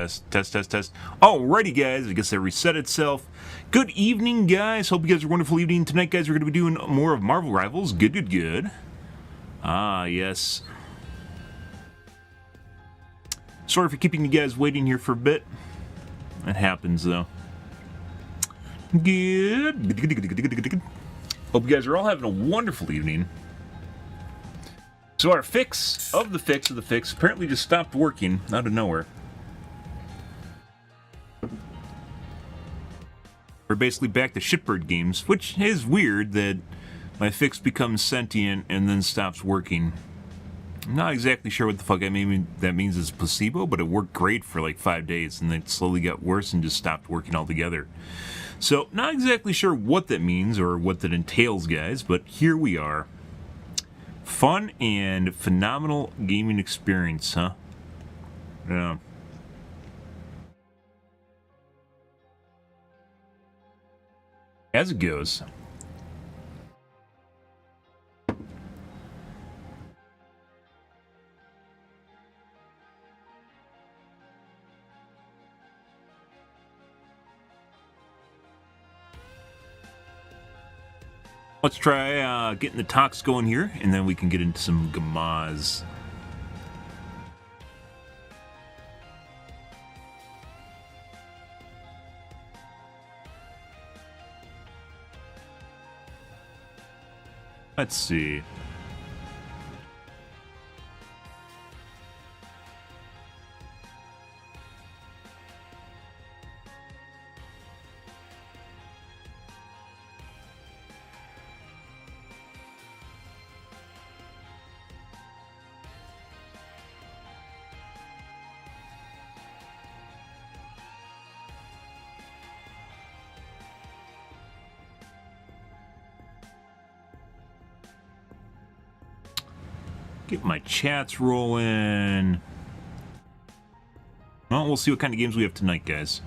Test, test, test, test. Alrighty, guys. I guess that reset itself. Good evening, guys. Hope you guys are a wonderful evening. Tonight, guys, we're going to be doing more of Marvel Rivals. Good, good, good. Ah, yes. Sorry for keeping you guys waiting here for a bit. That happens, though. Good. Good. Hope you guys are all having a wonderful evening. So our fix of the fix apparently just stopped working out of nowhere. We're basically back to shitbird games, which is weird that my fix becomes sentient and then stops working. I'm not exactly sure what the fuck that means is placebo, but it worked great for like 5 days and then it slowly got worse and just stopped working altogether. So, not exactly sure what that means or what that entails, guys, but here we are. Fun and phenomenal gaming experience, huh? Yeah. As it goes. Let's try getting the talks going here, and then we can get into some gamaz. Let's see. Get my chats rolling. Well, we'll see what kind of games we have tonight, guys.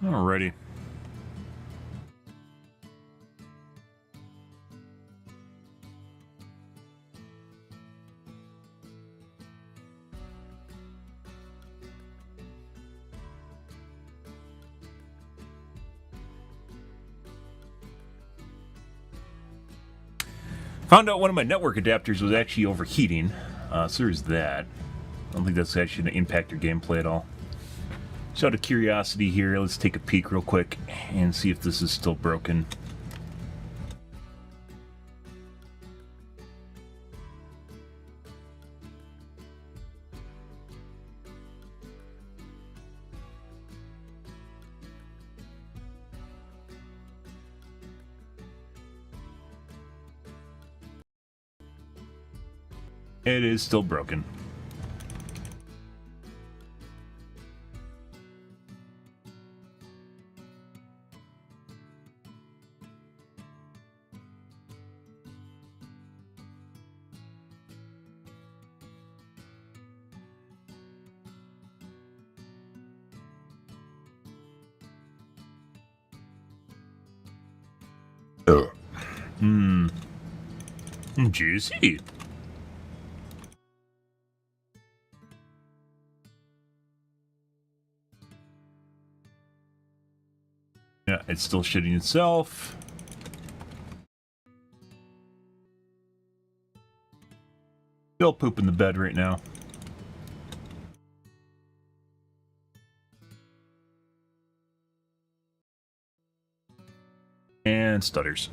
Alrighty. Found out one of my network adapters was actually overheating, so there's that. I don't think that's actually going to impact your gameplay at all. Just out of curiosity here, let's take a peek real quick and see if this is still broken. It is still broken. Juicy. Yeah, it's still shitting itself. Still pooping the bed right now. And stutters.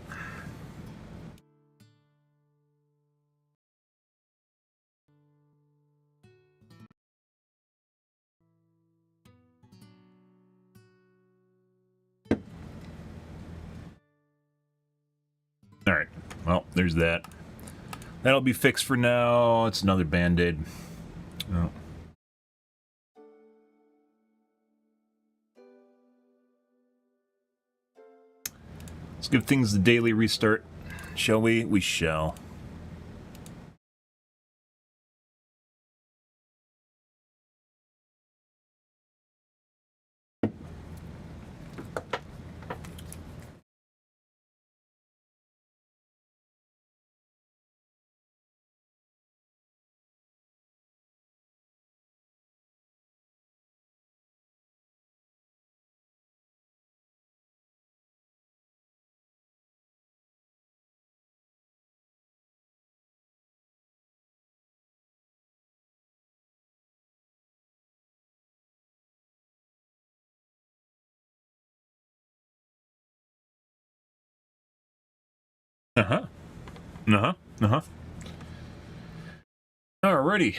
Alright, well, there's that. That'll be fixed for now. It's another band-aid. Oh. Let's give things the daily restart. Shall we? We shall. Uh-huh. Uh-huh. Uh-huh. Alrighty.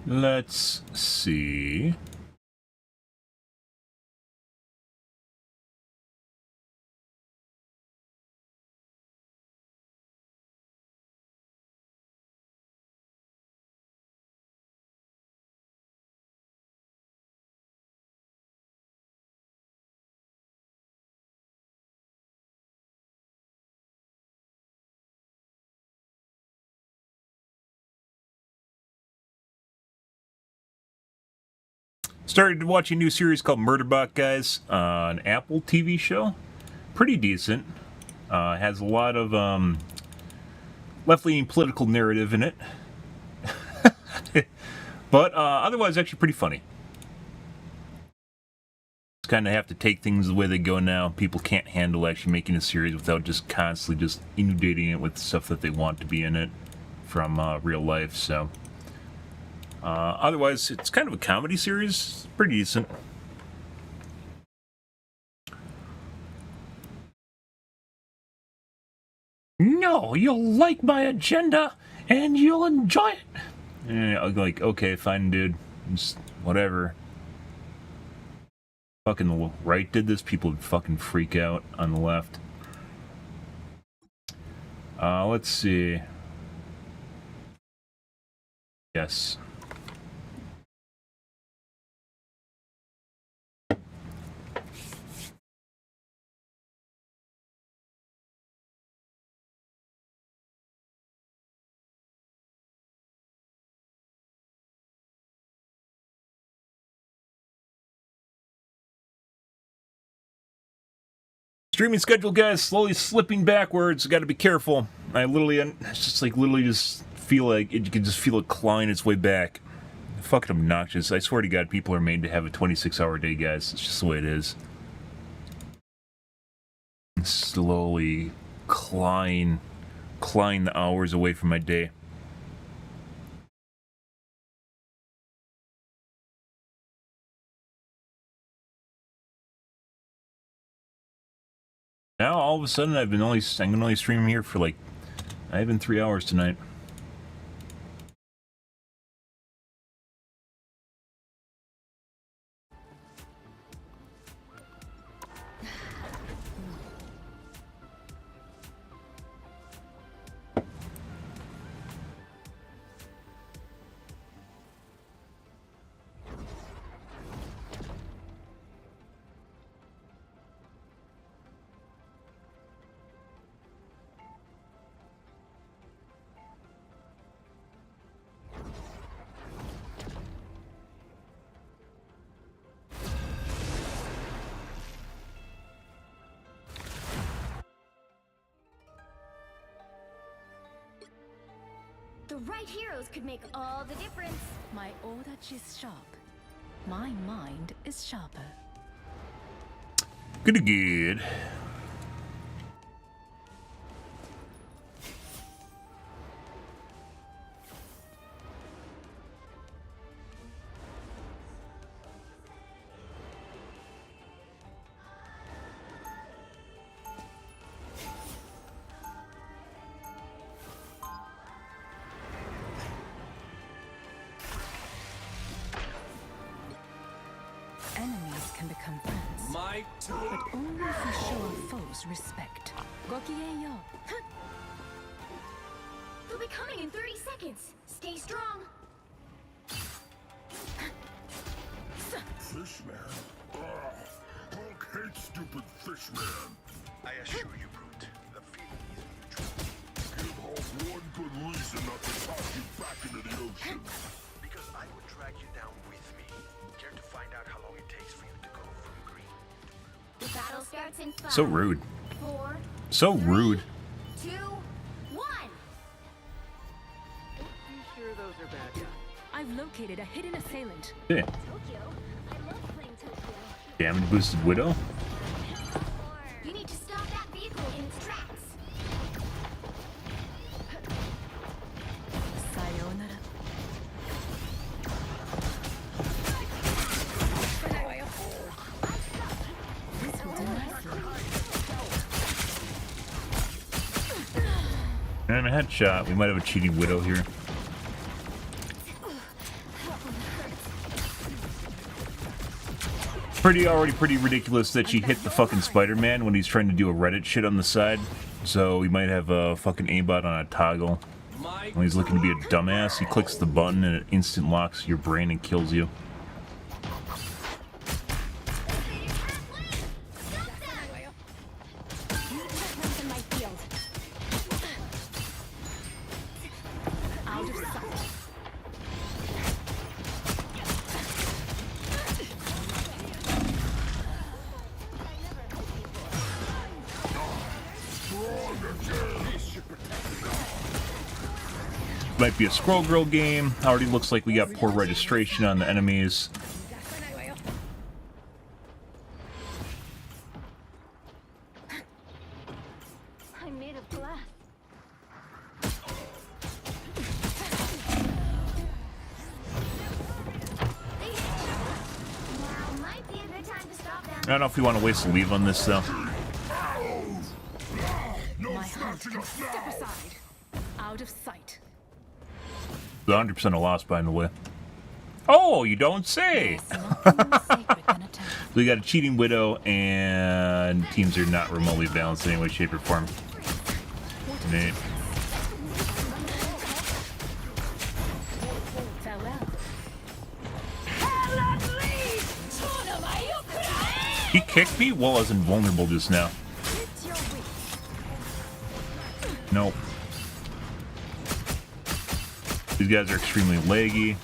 Let's see. Started watching a new series called Murderbot, guys. An Apple TV show. Pretty decent. Has a lot of left-leaning political narrative in it. But otherwise, actually pretty funny. Just kind of have to take things the way they go now. People can't handle actually making a series without just constantly just inundating it with stuff that they want to be in it from real life, so... otherwise, it's kind of a comedy series. Pretty decent. No, you'll like my agenda, and you'll enjoy it. And I'm like, okay, fine, dude. Just whatever. Fucking the right did this, people would fucking freak out on the left. Let's see. Yes. Streaming schedule, guys, slowly slipping backwards. Got to be careful. I literally, it's just like literally just feel like you can just feel it clawing its way back. Fucking obnoxious. I swear to God, people are made to have a 26-hour day, guys. It's just the way it is. Slowly clawing the hours away from my day. Now all of a sudden I'm only streaming here for like not even 3 hours tonight. The right heroes could make all the difference. My odachi is sharp. My mind is sharper. Good. Enemies can become friends, My turn. but only if we show our foes respect. Gokigeyo. They'll be coming in 30 seconds. Stay strong. Fishman? Hulk hates stupid fishman. I assure you, Brute, the feeling is mutual. Give Hulk one good reason not to toss you back into the ocean. Because I would drag you down with me. Care to find out how long it takes for you to go from green? The battle starts in 5. So rude. 4. So rude. 2. 1. You sure those are bad guys? I've located a hidden assailant. Yeah. Tokyo. I love playing Tokyo. Damage boosted Widow. You need to stop that vehicle in its tracks. Sayonara. This will do nicely. And a headshot. We might have a cheating Widow here. Already pretty ridiculous that she hit the fucking Spider-Man when he's trying to do a Reddit shit on the side. So we might have a fucking aimbot on a toggle. My When he's looking to be a dumbass, he clicks the button and it instant locks your brain and kills you. Out of sight. Might be a Scroll Girl game. Already looks like we got poor registration on the enemies. I'm made of glass. Now might be a good time to stop them. I don't know if we want to waste a leave on this though. My heart can step aside. Out of sight. 100% a loss, by the way. Oh, you don't say! Nothing more sacred than a temple. We got a cheating Widow, and teams are not remotely balanced in any way, shape, or form. Neat. Farewell. He kicked me while I was invulnerable just now. Nope. These guys are extremely laggy.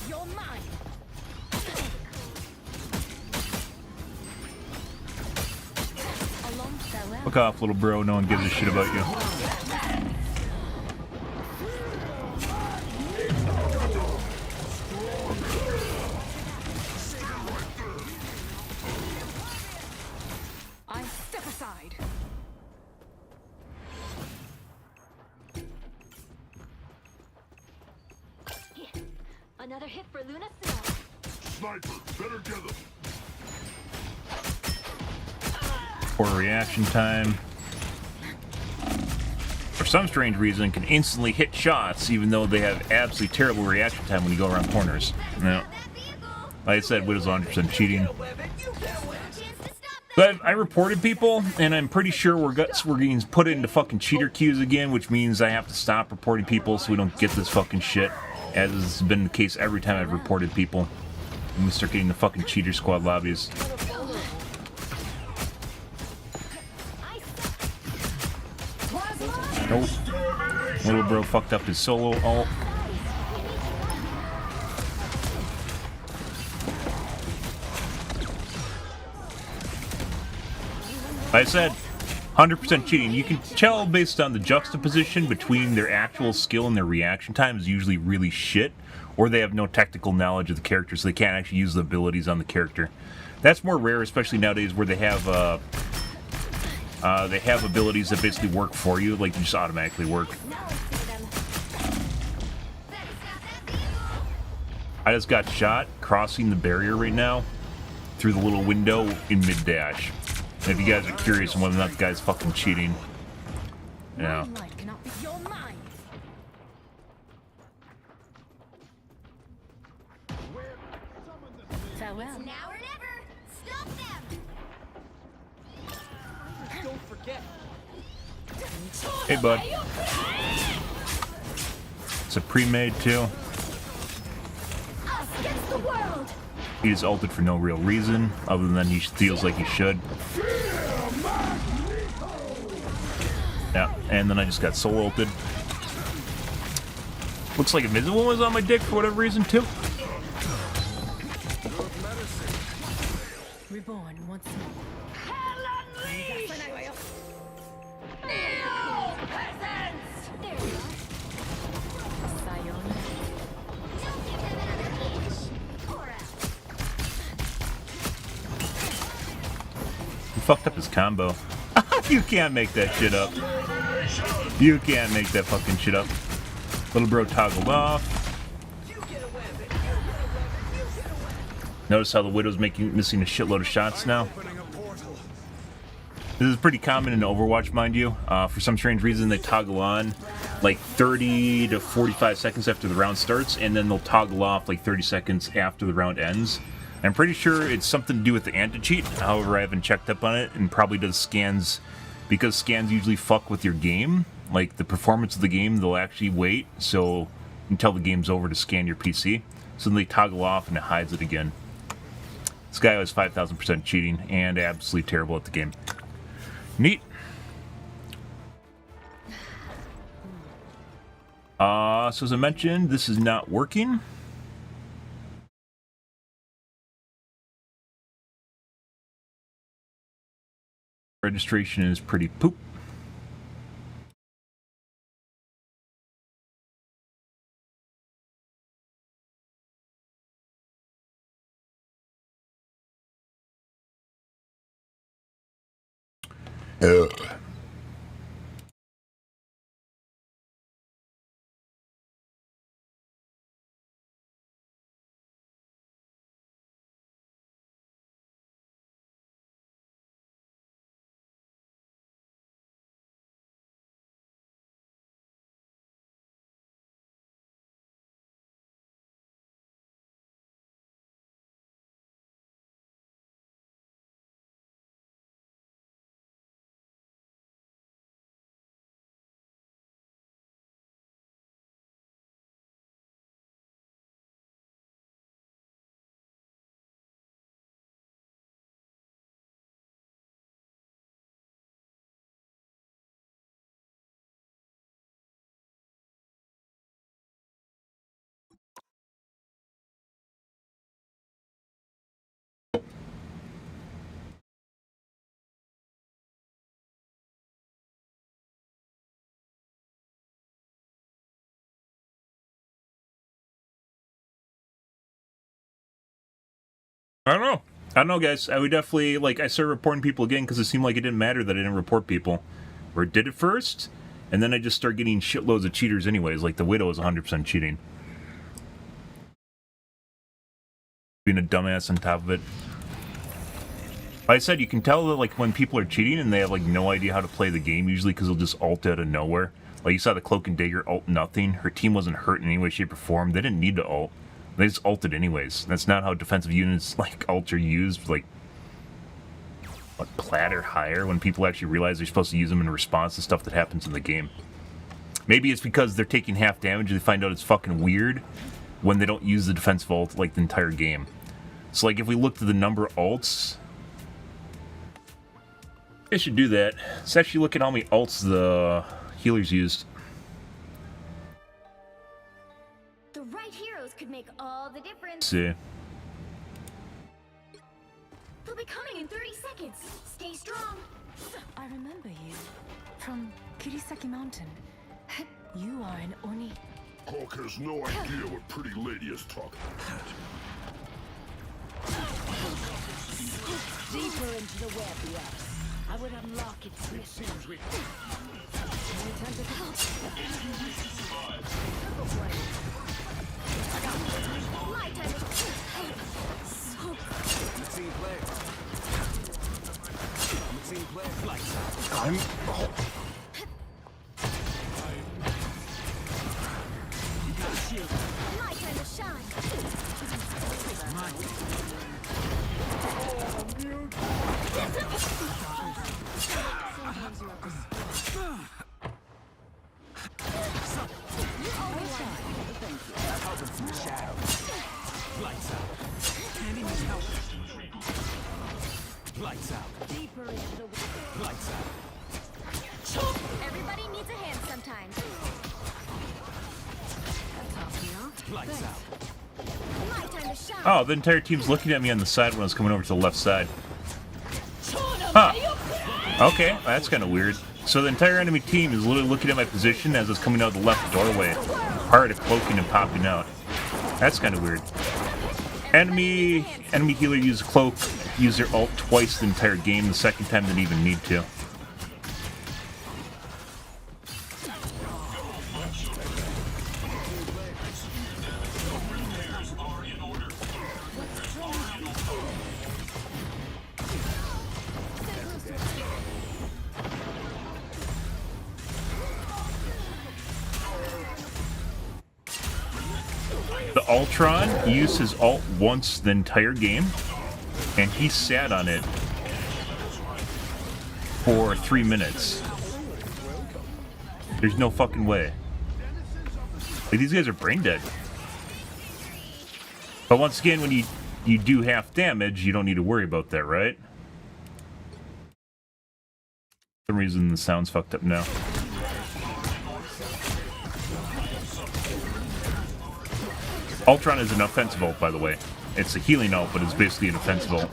You're mine. Along farewell. Fuck off, little bro. No one gives a shit about you. I step aside. Another hit for Luna Snow. Sniper, better get him. Poor reaction time. For some strange reason, can instantly hit shots, even though they have absolutely terrible reaction time when you go around corners. No. Like I said, Widow's 100% cheating. But I reported people, and I'm pretty sure we're getting put into fucking cheater queues again, which means I have to stop reporting people so we don't get this fucking shit, as has been the case every time I've reported people. And we start getting the fucking cheater squad lobbies. Nope. Little bro fucked up his solo ult. I said 100% cheating. You can tell based on the juxtaposition between their actual skill and their reaction time is usually really shit, or they have no technical knowledge of the character, so they can't actually use the abilities on the character. That's more rare, especially nowadays where they have abilities that basically work for you, like they just automatically work. I just got shot crossing the barrier right now through the little window in mid-dash. And if you guys are curious on whether or not the guy's fucking cheating, yeah. My light cannot be your mind. Farewell. Now or never! Stop them! Don't forget. Hey, bud. It's a pre-made too. Us against the world! He just ulted for no real reason, other than he feels like he should. Yeah, and then I just got soul ulted. Looks like Invisible was on my dick for whatever reason too. Reborn once more. There we are. Sayonara. Don't give them another inch! Or else. He fucked up his combo. You can't make that shit up. You can't make that fucking shit up. Little bro toggled off. Notice how the Widow's missing a shitload of shots now. This is pretty common in Overwatch, mind you. For some strange reason, they toggle on like 30 to 45 seconds after the round starts, and then they'll toggle off like 30 seconds after the round ends. I'm pretty sure it's something to do with the anti-cheat. However, I haven't checked up on it, and probably does scans, because scans usually fuck with your game. Like the performance of the game, they'll actually wait so until the game's over to scan your PC. So then they toggle off and it hides it again. This guy was 5,000% cheating and absolutely terrible at the game. Neat. So as I mentioned, this is not working. Registration is pretty poop. I don't know, guys. I would definitely, like, I started reporting people again because it seemed like it didn't matter that I didn't report people. Or did it first, and then I just start getting shitloads of cheaters anyways. Like, the Widow is 100% cheating. Being a dumbass on top of it. Like I said, you can tell that, like, when people are cheating and they have, like, no idea how to play the game, usually because they'll just ult out of nowhere. Like, you saw the Cloak and Dagger ult nothing. Her team wasn't hurt in any way, shape, or form. They didn't need to ult. They just ulted anyways. That's not how defensive units, like, ult are used, like, what, plat or higher, when people actually realize they're supposed to use them in response to stuff that happens in the game. Maybe it's because they're taking half damage and they find out it's fucking weird when they don't use the defensive ult, like, the entire game. So, like, if we look to the number of ults, I should do that. Let's actually look at how many ults the healers used. The right heroes could make all the difference. Let's see. They'll be coming in 30 seconds. Stay strong. I remember you. From Kirisaki Mountain. You are an Oni. Hawk has no idea what pretty lady is talking about. Deeper into the web, yes. I would unlock its seems we My time to my time to shine. deeper into the web. Everybody needs a hand sometimes. My time to shine. Oh, the entire team's looking at me on the side when I was coming over to the left side. Huh. Okay, that's kind of weird. So the entire enemy team is literally looking at my position as it's coming out the left doorway, prior to cloaking and popping out. That's kind of weird. Enemy healer used cloak, used their ult twice the entire game. The second time didn't even need to. The Ultron used his ult once the entire game, and he sat on it for 3 minutes. There's no fucking way. Like, these guys are brain dead. But once again, when you do half damage, you don't need to worry about that, right? For some reason, the sound's fucked up now. Ultron is an offensive ult, by the way. It's a healing ult, but it's basically an offensive ult.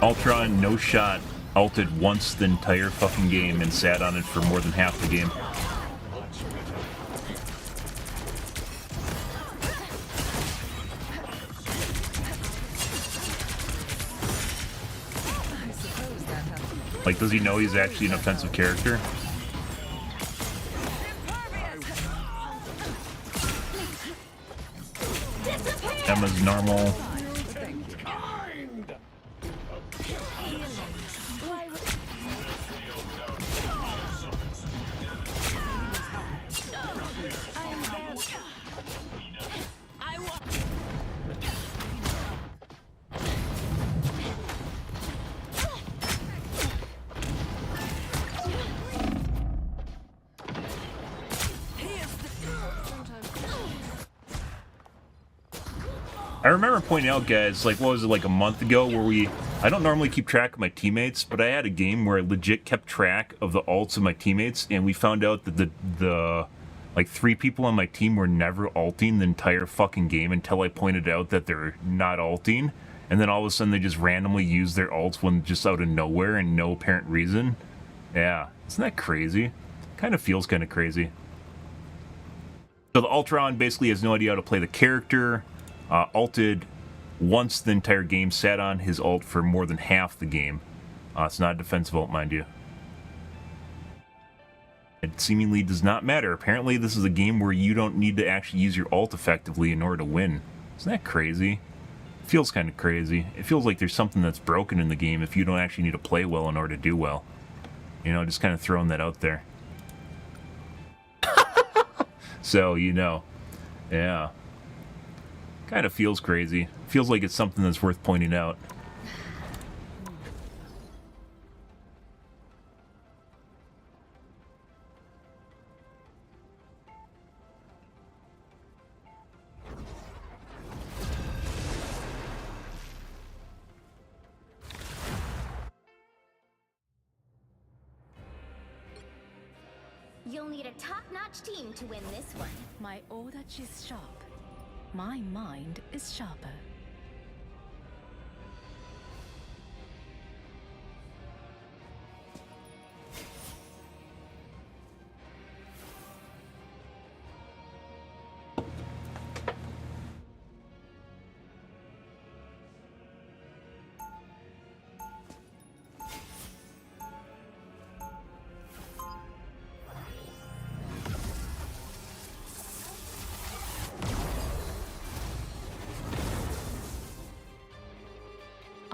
Ultron, no shot, ulted once the entire fucking game and sat on it for more than half the game. Like, does he know he's actually an offensive character? Emma's normal. I remember pointing out, guys, like, what was it, like a month ago, where I don't normally keep track of my teammates, but I had a game where I legit kept track of the ults of my teammates, and we found out that the like 3 people on my team were never ulting the entire fucking game until I pointed out that they're not ulting, and then all of a sudden they just randomly use their ults when just out of nowhere and no apparent reason. Yeah, isn't that crazy? Kind of feels kind of crazy. So the Ultron basically has no idea how to play the character. Ulted once the entire game, sat on his ult for more than half the game. It's not a defensive ult, mind you. It seemingly does not matter. Apparently this is a game where you don't need to actually use your ult effectively in order to win. Isn't that crazy? It feels kind of crazy. It feels like there's something that's broken in the game if you don't actually need to play well in order to do well. You know, just kind of throwing that out there. So, you know. Yeah. Kind of feels crazy. Feels like it's something that's worth pointing out. You'll need a top-notch team to win this one. My order is sharp. My mind is sharper.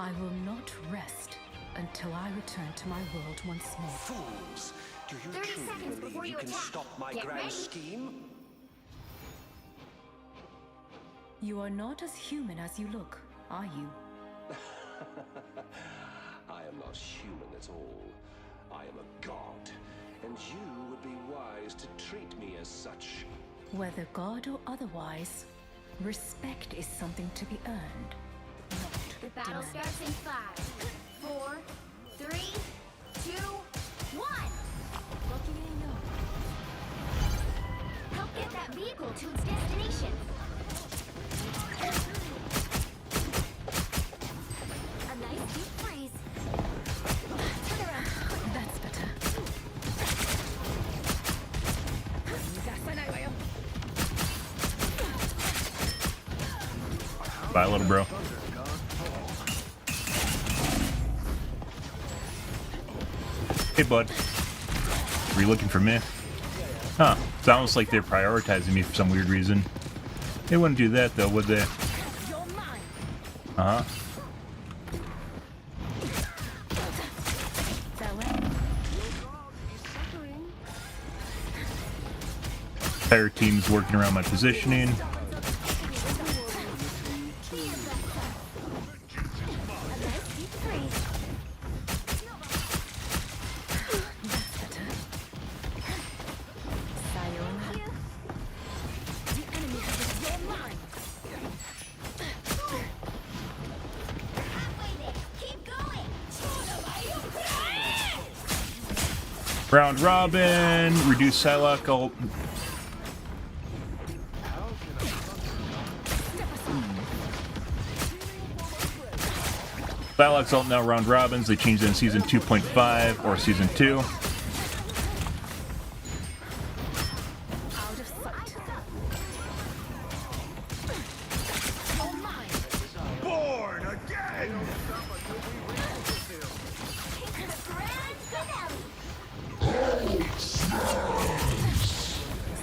I will not rest until I return to my world once more. Fools! Do you 30 truly seconds before believe you you can attack. stop my Get grand ready. scheme? You are not as human as you look, are you? I am not human at all. I am a god, and you would be wise to treat me as such. Whether God or otherwise, respect is something to be earned, not The battle demanded. starts in 5, 4, 3, 2, 1. Help get that vehicle to its destination. A nice deep freeze. Turn around. That's better. Bye, little bro. Hey, bud. Were you looking for me? Huh. It's almost like they're prioritizing me for some weird reason. They wouldn't do that, though, would they? Uh-huh. Entire team's working around my positioning. Round robin, reduce Psylocke ult. Psylocke's ult now round robins. They changed it in season 2.5 or season 2. Born again!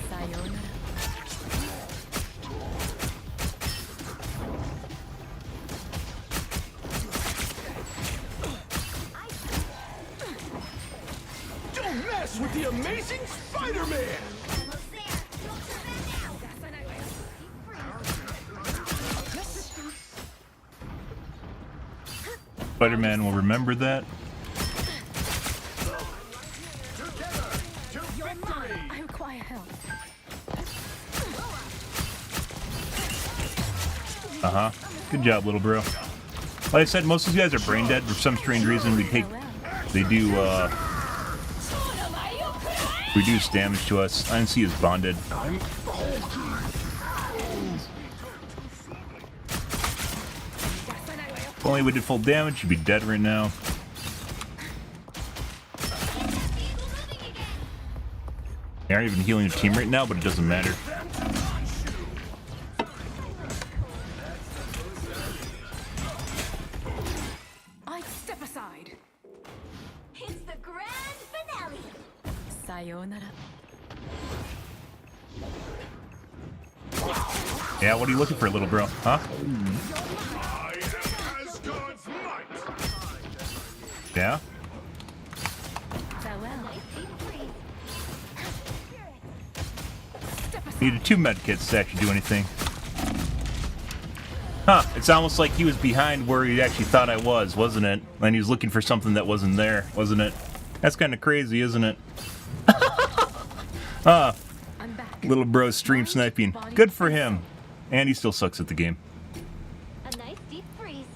Sayonara. Don't mess with the amazing Spider-Man! Almost there. Don't turn back now. Spider-Man will remember that. I require help. Uh-huh. Good job, little bro. Like I said, most of these guys are brain dead for some strange reason. They do, reduce damage to us. INC is bonded. If only we did full damage, you'd be dead right now. They aren't even healing your team right now, but it doesn't matter. I step aside. It's the grand finale. Sayonara. Yeah, what are you looking for, little bro? Huh? I am Asgard's might! Yeah? Farewell. Needed 2 medkits to actually do anything. Huh, it's almost like he was behind where he actually thought I was, wasn't it? And he was looking for something that wasn't there, wasn't it? That's kind of crazy, isn't it? I'm back. Little bro stream sniping. Good for him. And he still sucks at the game. A nice deep freeze.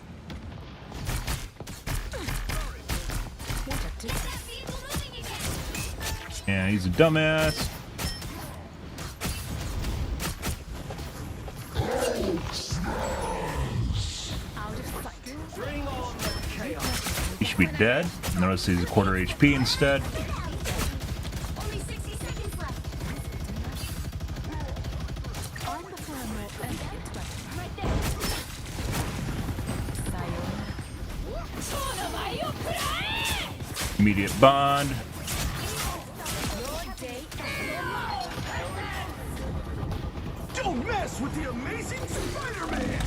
What a difference. Yeah, he's a dumbass. He should be dead. Notice he's a quarter HP instead. Only 60 seconds left. I prefer a more elegant weapon. Right there. Immediate bond. Don't mess with the amazing Spider-Man!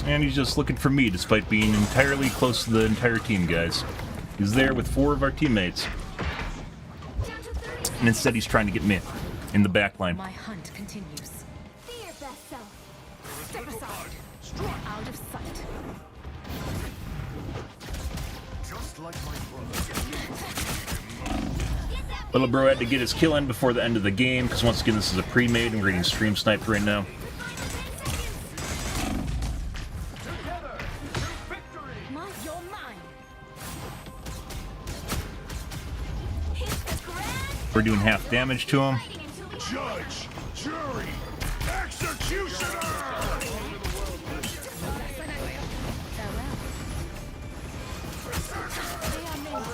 And he's just looking for me despite being entirely close to the entire team, guys. He's there with 4 of our teammates. And instead he's trying to get me in the back line. My hunt continues. Be your best self. Step aside. Out of sight. Just like my brother. Little bro had to get his kill in before the end of the game, because once again this is a pre-made and we're getting stream sniped right now. You're mine. Hit the ground. We're doing half damage to him. Fighting until we Judge, jury, executioner!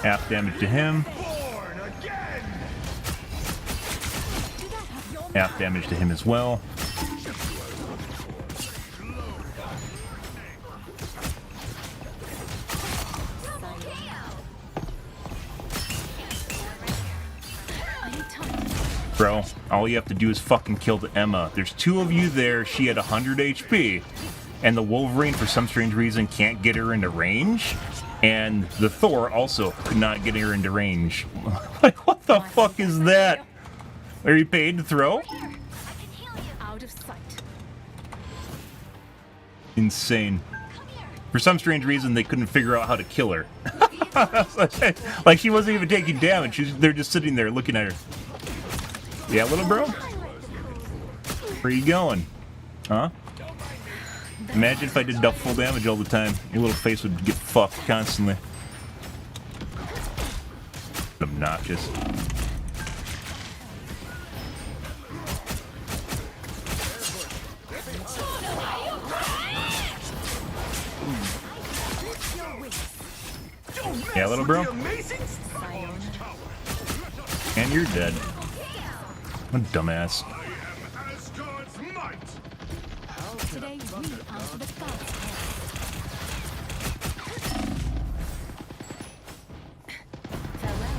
Half damage to him. Born again! Half damage to him as well. Bro, all you have to do is fucking kill the Emma. There's 2 of you there, she had 100 HP. And the Wolverine, for some strange reason, can't get her into range. And the Thor also could not get her into range. Like, what the fuck is that? Are you paid to throw? Out of sight. Insane. For some strange reason, they couldn't figure out how to kill her. Like, she wasn't even taking damage. They're just sitting there looking at her. Yeah, little bro? Where you going? Huh? Imagine if I did full damage all the time. Your little face would get fucked constantly. Obnoxious. Yeah, little bro? And you're dead. What a dumbass. Today we answer the gods. Farewell.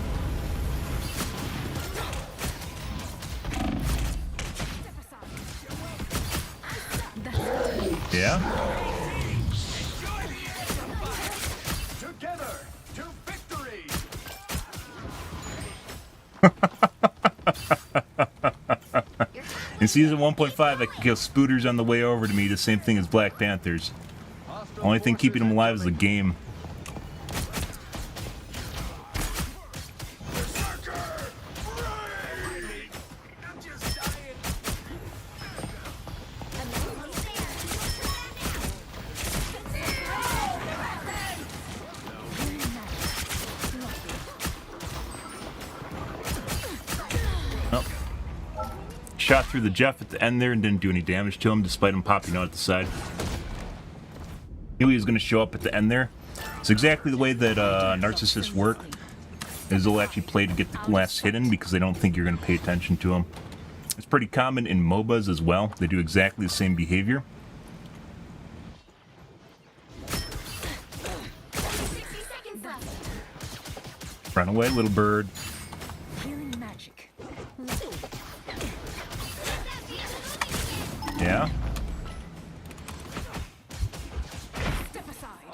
Yeah? Together to victory! In season 1.5, I could kill spooters on the way over to me, the same thing as Black Panthers. Only thing keeping them alive is the game. Oh. Shot through the Jeff at the end there and didn't do any damage to him, despite him popping out at the side. Knew he was going to show up at the end there. It's exactly the way that narcissists work, is they'll actually play to get the last hit in because they don't think you're going to pay attention to them. It's pretty common in MOBAs as well. They do exactly the same behavior. 60 seconds left. Run away, little bird. Healing magic. Yeah? Step aside.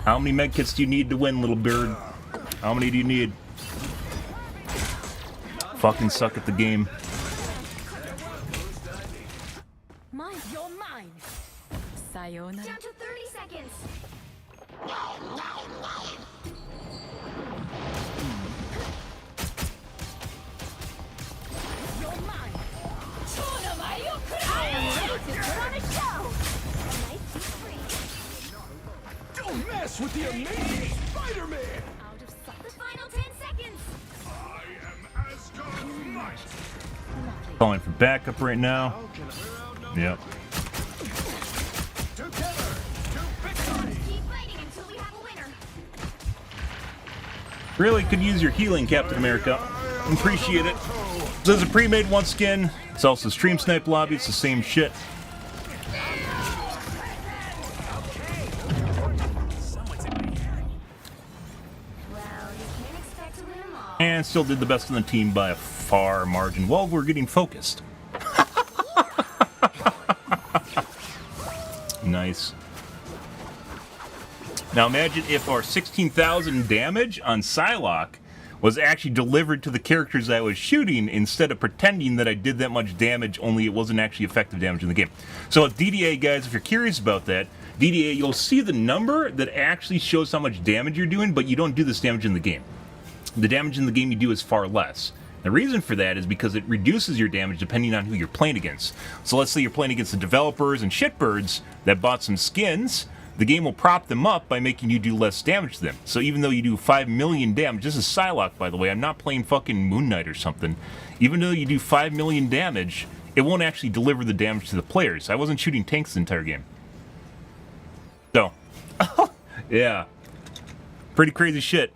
How many medkits do you need to win, little bird? How many do you need? Fucking suck at the game. Mine, you're mine. Sayonara. Down to 30 seconds. You're mine. I am ready to put on a show. A nice deep breath. Don't mess with the amazing Spider-Man! Out of Calling for backup right now. Yep. Keep fighting until we have a winner. Really could use your healing, Captain America. Appreciate it. This is a pre-made one skin. It's also Stream Snipe lobby. It's the same shit. And still did the best in the team by a far margin. Well, we're getting focused. Nice. Now imagine if our 16,000 damage on Psylocke was actually delivered to the characters I was shooting instead of pretending that I did that much damage, only it wasn't actually effective damage in the game. So with DDA, guys, if you're curious about that, DDA, you'll see the number that actually shows how much damage you're doing, but you don't do this damage in the game. The damage in the game you do is far less. The reason for that is because it reduces your damage depending on who you're playing against. So let's say you're playing against the developers and shitbirds that bought some skins, the game will prop them up by making you do less damage to them. So even though you do 5 million damage, this is Psylocke, by the way, I'm not playing fucking Moon Knight or something. Even though you do 5 million damage, it won't actually deliver the damage to the players. I wasn't shooting tanks the entire game. So, yeah. Pretty crazy shit.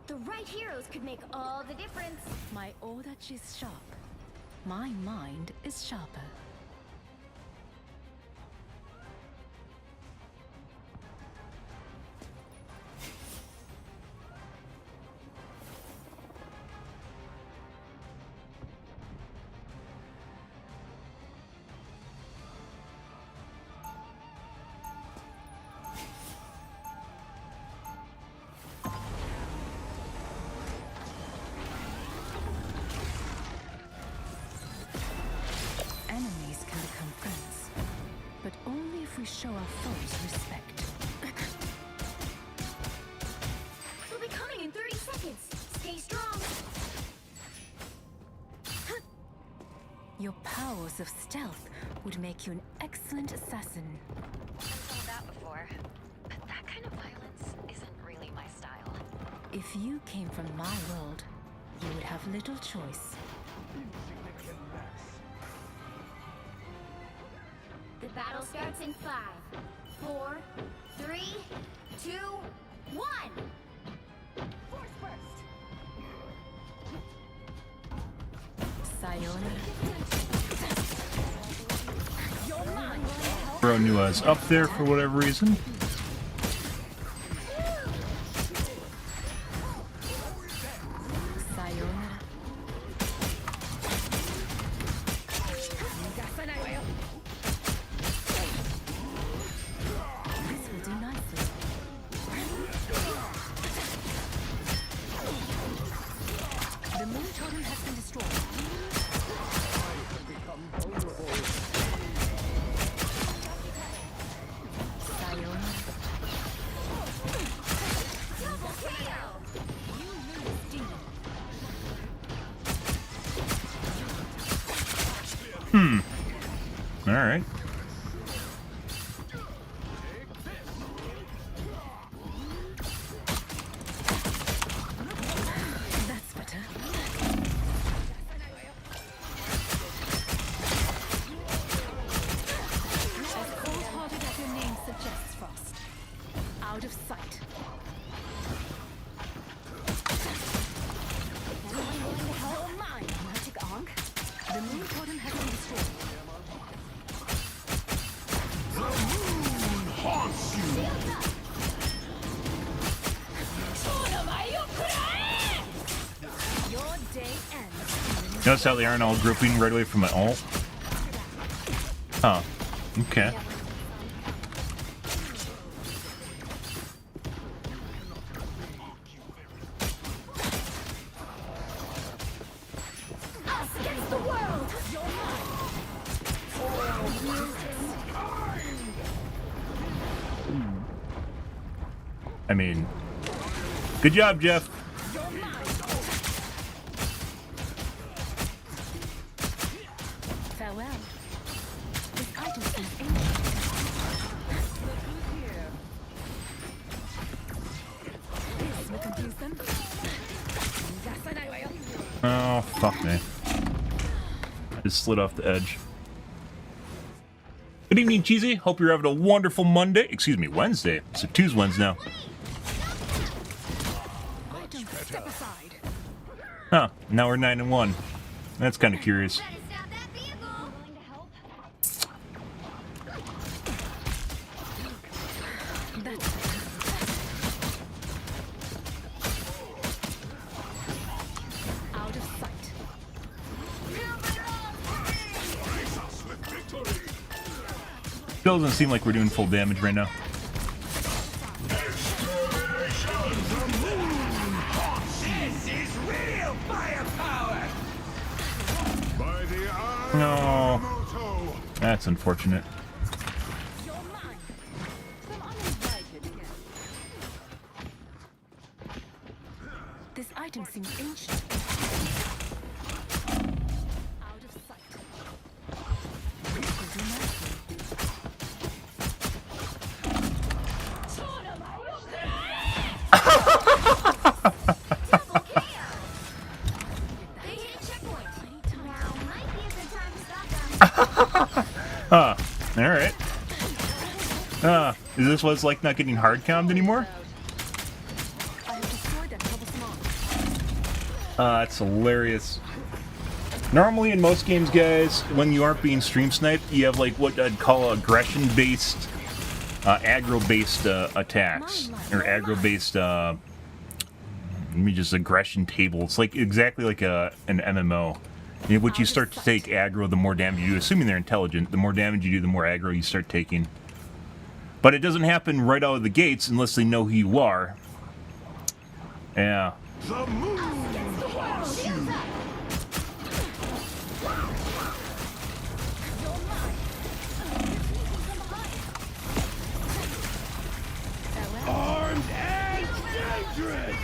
The right heroes could make all the difference. My audach is sharp. My mind is sharper. Enemies can become friends, but only if we show our foes respect. We'll be coming in 30 seconds. Stay strong. Your powers of stealth would make you an excellent assassin. I've seen that before, but that kind of violence isn't really my style. If you came from my world, you would have little choice. The battle starts in 5, 4, 3, 2, 1. Sayonara. Bro knew I was up there for whatever reason. Sayonara. This will do nicely. The moon totem has been destroyed. Sayonara. Double KO. You lose, demon. All right. That's better. Out of sight. Magic Ankh. The moon totem has been destroyed. Haunts you! Your day ends. Notice how they aren't all grouping right away from my ult? Huh. Okay. Us against the world! I mean, good job, Jeff. Farewell. This item seems ancient. This will confuse them. Oh, fuck me. I just slid off the edge. Good evening, Cheesy. Hope you're having a wonderful Monday. Excuse me, Wednesday. It's a Tuesday now. Item, step aside. Huh. Now we're 9-1. That's kind of curious. Better stop that vehicle! Willing to help? That's out of sight. Still doesn't seem like we're doing full damage right now. No. That's unfortunate. This item seems ancient. Out of sight. This will do nicely. They hit checkpoint. Now might be a good time to stop them. Alright. Is this what it's like not getting hard cammed anymore? I have destroyed that troublesome arm. That's hilarious. Normally in most games, guys, when you aren't being stream sniped, you have like what I'd call aggression-based, aggro-based attacks. Or aggro-based, let me just aggression table. It's like exactly like an MMO. In which you start to take aggro, the more damage you do. Assuming they're intelligent, the more damage you do, the more aggro you start taking. But it doesn't happen right out of the gates unless they know who you are. Yeah. The moon haunts you! Armed and dangerous!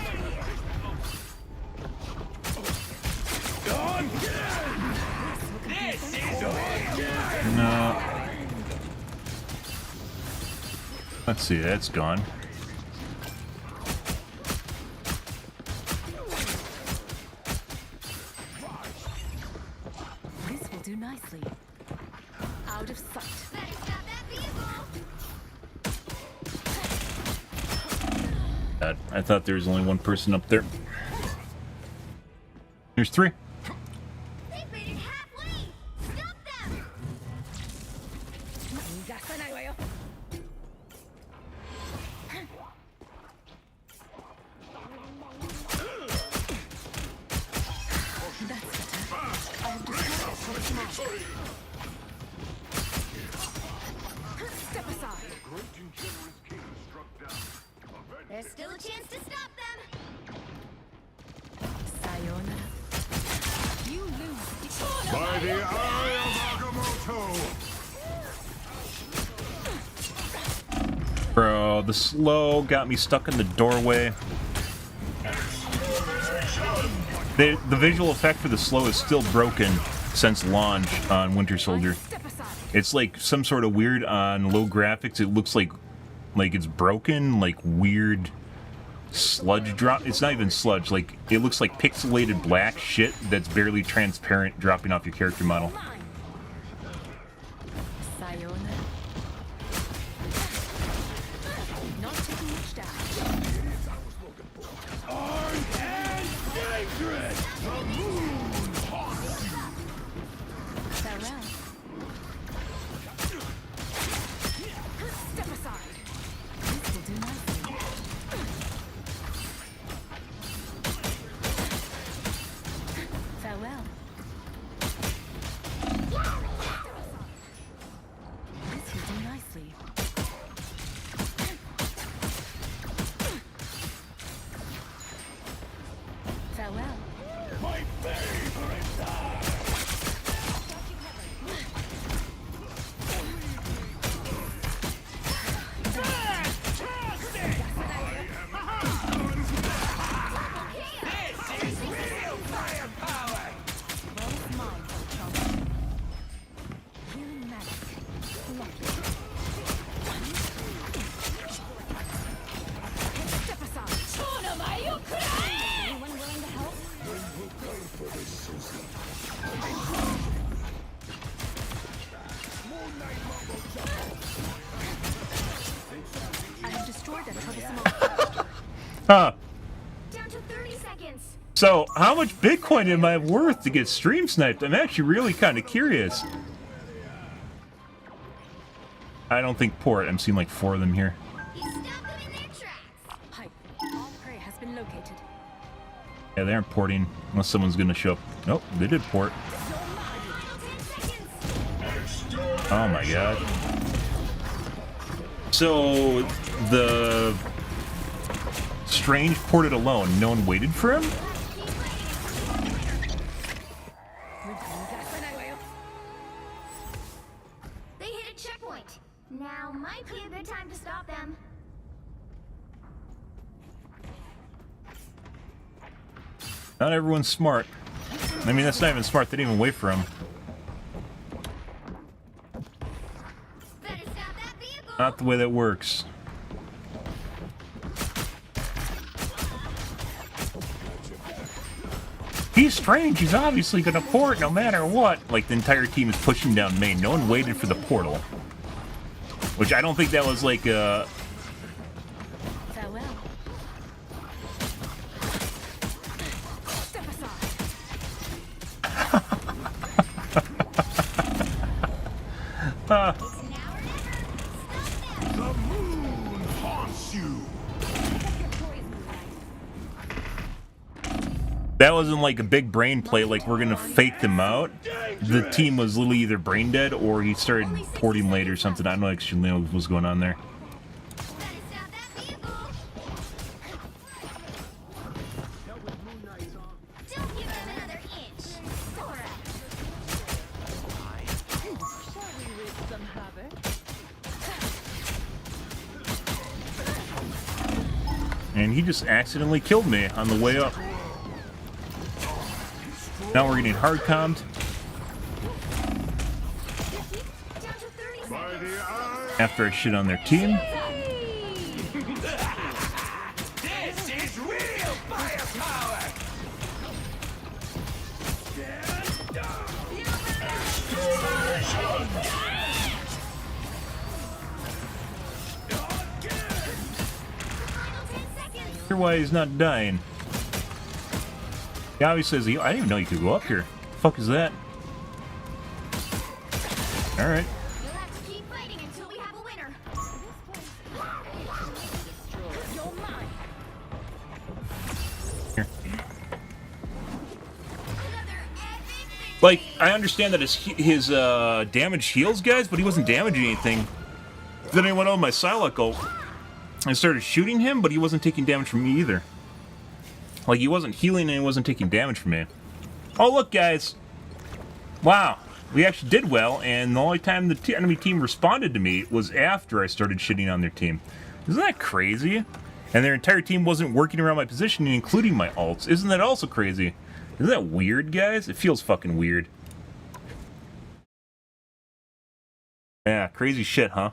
This is No. Let's see, that's gone. This will do nicely. Out of sight. Better stop that vehicle! I thought there was only one person up there. There's three. They made it halfway! Stop them! That's better. I have destroyed that troublesome arm. Step aside. There's still a chance to stop them! Sayonara. You lose. by the eye of Agamotto! Bro, the slow got me stuck in the doorway. The visual effect for the slow is still broken since launch on Winter Soldier. Step aside. It's like some sort of weird on low graphics. It looks like it's broken, like weird sludge drop. It's not even sludge. Like it looks like pixelated black shit that's barely transparent dropping off your character model. Sayonara. Not taking much destroy that troublesome artifact. Huh. Down to 30 seconds. So, how much Bitcoin am I worth to get stream sniped? I'm actually really kind of curious. I don't think port. I'm seeing like 4 of them here. You stopped them in their tracks. Pipe. All prey has been located. Yeah, they aren't porting unless someone's gonna show up. Nope, they did port. Final 10 seconds. Oh my god. So the Strange ported alone. No one waited for him? They hit a checkpoint. Now might be a good time to stop them. Not everyone's smart. I mean, that's not even smart. They didn't even wait for him. Better stop that vehicle. Not the way that works. He's strange. He's obviously gonna port no matter what. Like, the entire team is pushing down main. No one waited for the portal. Which I don't think that was like a... Farewell. Step aside. The moon haunts you. That wasn't like a big brain play, like we're gonna fake them out. The team was literally either brain dead or he started porting late or something. I don't know actually what was going on there. Better stop that vehicle. Don't give them another inch. Sora. Shall we wreak some havoc? And he just accidentally killed me on the way up. Now we're getting hard commed. Down to 30 seconds. After I shit on their team. This is real firepower! Final 10 seconds. Wonder why he's not dying. He obviously says, I didn't even know you could go up here. The fuck is that? Alright. You'll have to keep fighting until we have a winner. You're mine. Here. Another epic victory. Like, I understand that his damage heals guys, but he wasn't damaging anything. Then I went on my Psylocke and started shooting him, but he wasn't taking damage from me either. Like, he wasn't healing and he wasn't taking damage from me. Oh, look, guys. Wow. We actually did well, and the only time the enemy team responded to me was after I started shitting on their team. Isn't that crazy? And their entire team wasn't working around my positioning, including my ults. Isn't that also crazy? Isn't that weird, guys? It feels fucking weird. Yeah, crazy shit, huh?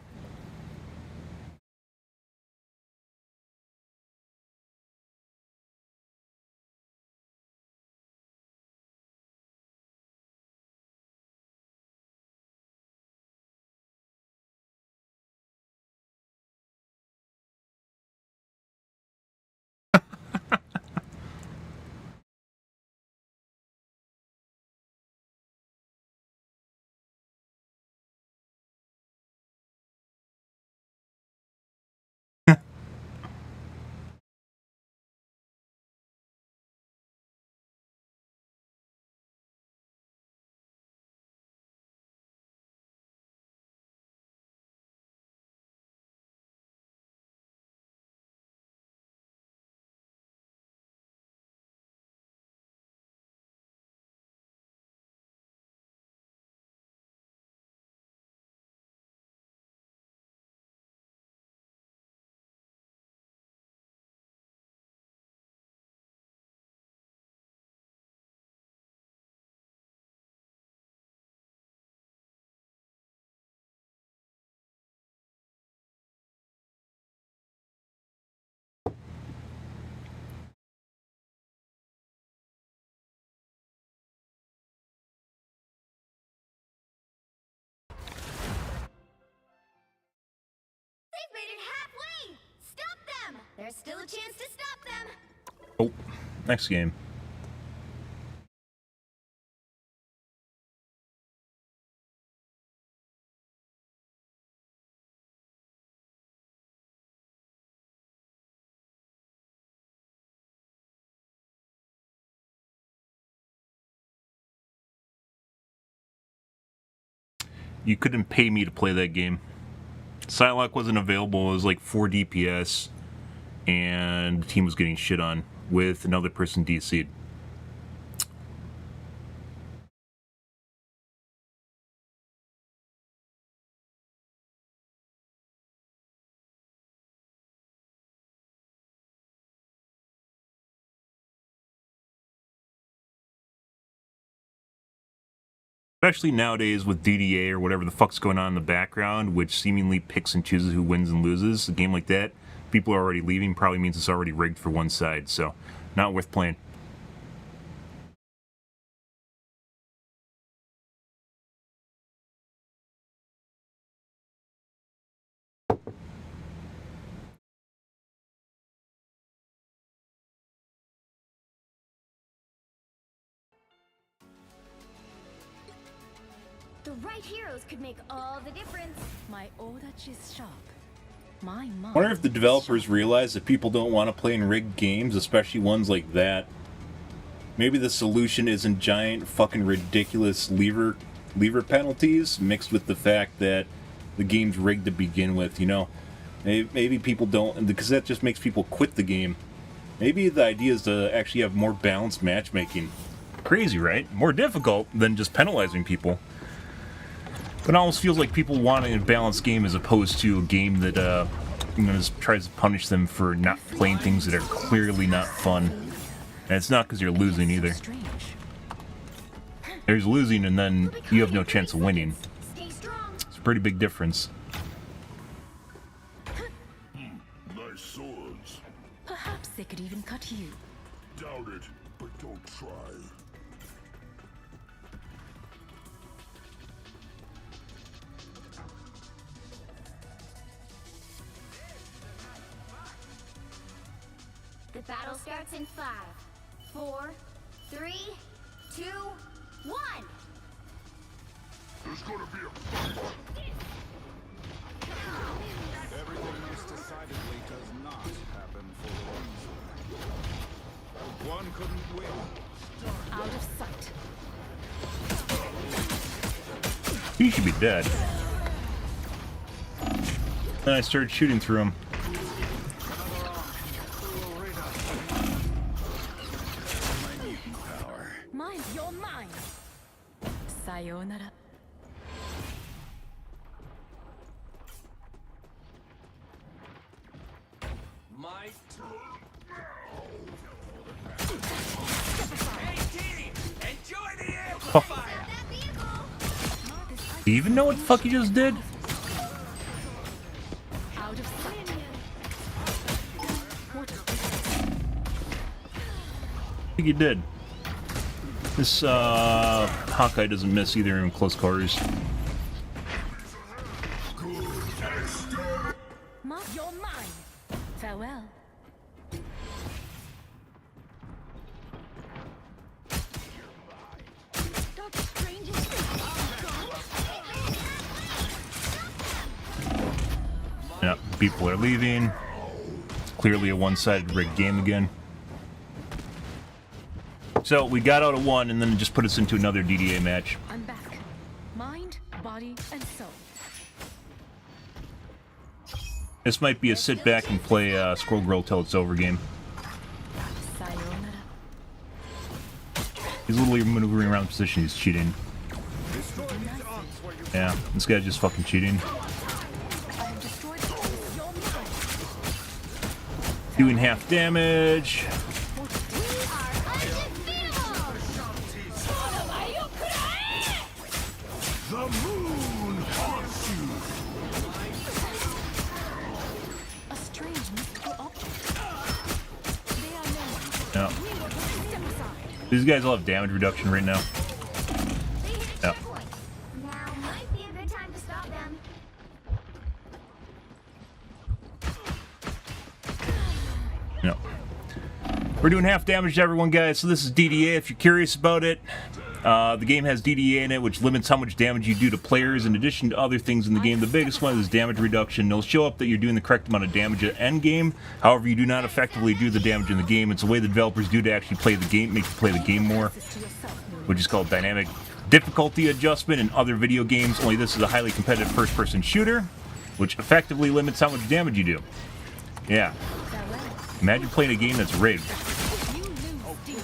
They've made it halfway. Stop There's still a chance to stop them. Oh, next game. You couldn't pay me to play that game. Psylocke wasn't available. It was like 4 DPS, and the team was getting shit on with another person DC'd. Especially nowadays with DDA or whatever the fuck's going on in the background, which seemingly picks and chooses who wins and loses. A game like that, people are already leaving, probably means it's already rigged for one side, so not worth playing. The right heroes could make all the difference. My odachi is sharp. My mind. I wonder if the developers realize that people don't want to play in rigged games, especially ones like that. Maybe the solution isn't giant fucking ridiculous lever penalties mixed with the fact that the game's rigged to begin with, you know? Maybe people don't, because that just makes people quit the game. Maybe the idea is to actually have more balanced matchmaking. Crazy, right? More difficult than just penalizing people. But it almost feels like people want a balanced game as opposed to a game that just tries to punish them for not playing things that are clearly not fun. And it's not because you're losing either. There's losing and then you have no chance of winning. Stay strong. It's a pretty big difference. Nice swords. Perhaps they could even cut you. Doubt it, but don't try. The battle starts in 5, 4, 3, 2, 1. There's gonna be a fight. Everything most decidedly does not happen for a reason. One couldn't win. Out of sight. He should be dead. Then I started shooting through him. Mind your mind. Sayonara. My Do you even know what the fuck you just did? Out of sight. I think you did. This Hawkeye doesn't miss either in close quarters. Mark your mind. Farewell. Doctor Strange is Yeah, people are leaving. Clearly a one-sided rigged game again. So we got out of one and then it just put us into another DDA match. I'm back. Mind, body, and soul. This might be a sit back and play Squirrel Girl till it's over game. Sayonara. He's literally maneuvering around the position, he's cheating. Yeah, this guy's just fucking cheating. I have destroyed your mind. Doing half damage. The moon haunts you. A strange mystical object. They are known. Yeah. Step aside. These guys all have damage reduction right now. They hit a Yeah. checkpoint. Now might be a good time to stop them. No. We're doing half damage to everyone, guys. So this is DDA, if you're curious about it. The game has DDA in it, which limits how much damage you do to players in addition to other things in the game. The biggest one is damage reduction. It'll show up that you're doing the correct amount of damage at end game. However, you do not effectively do the damage in the game. It's a way the developers do to actually play the game, make you play the game more, which is called dynamic difficulty adjustment in other video games. Only this is a highly competitive first-person shooter, which effectively limits how much damage you do. Yeah. Imagine playing a game that's rigged.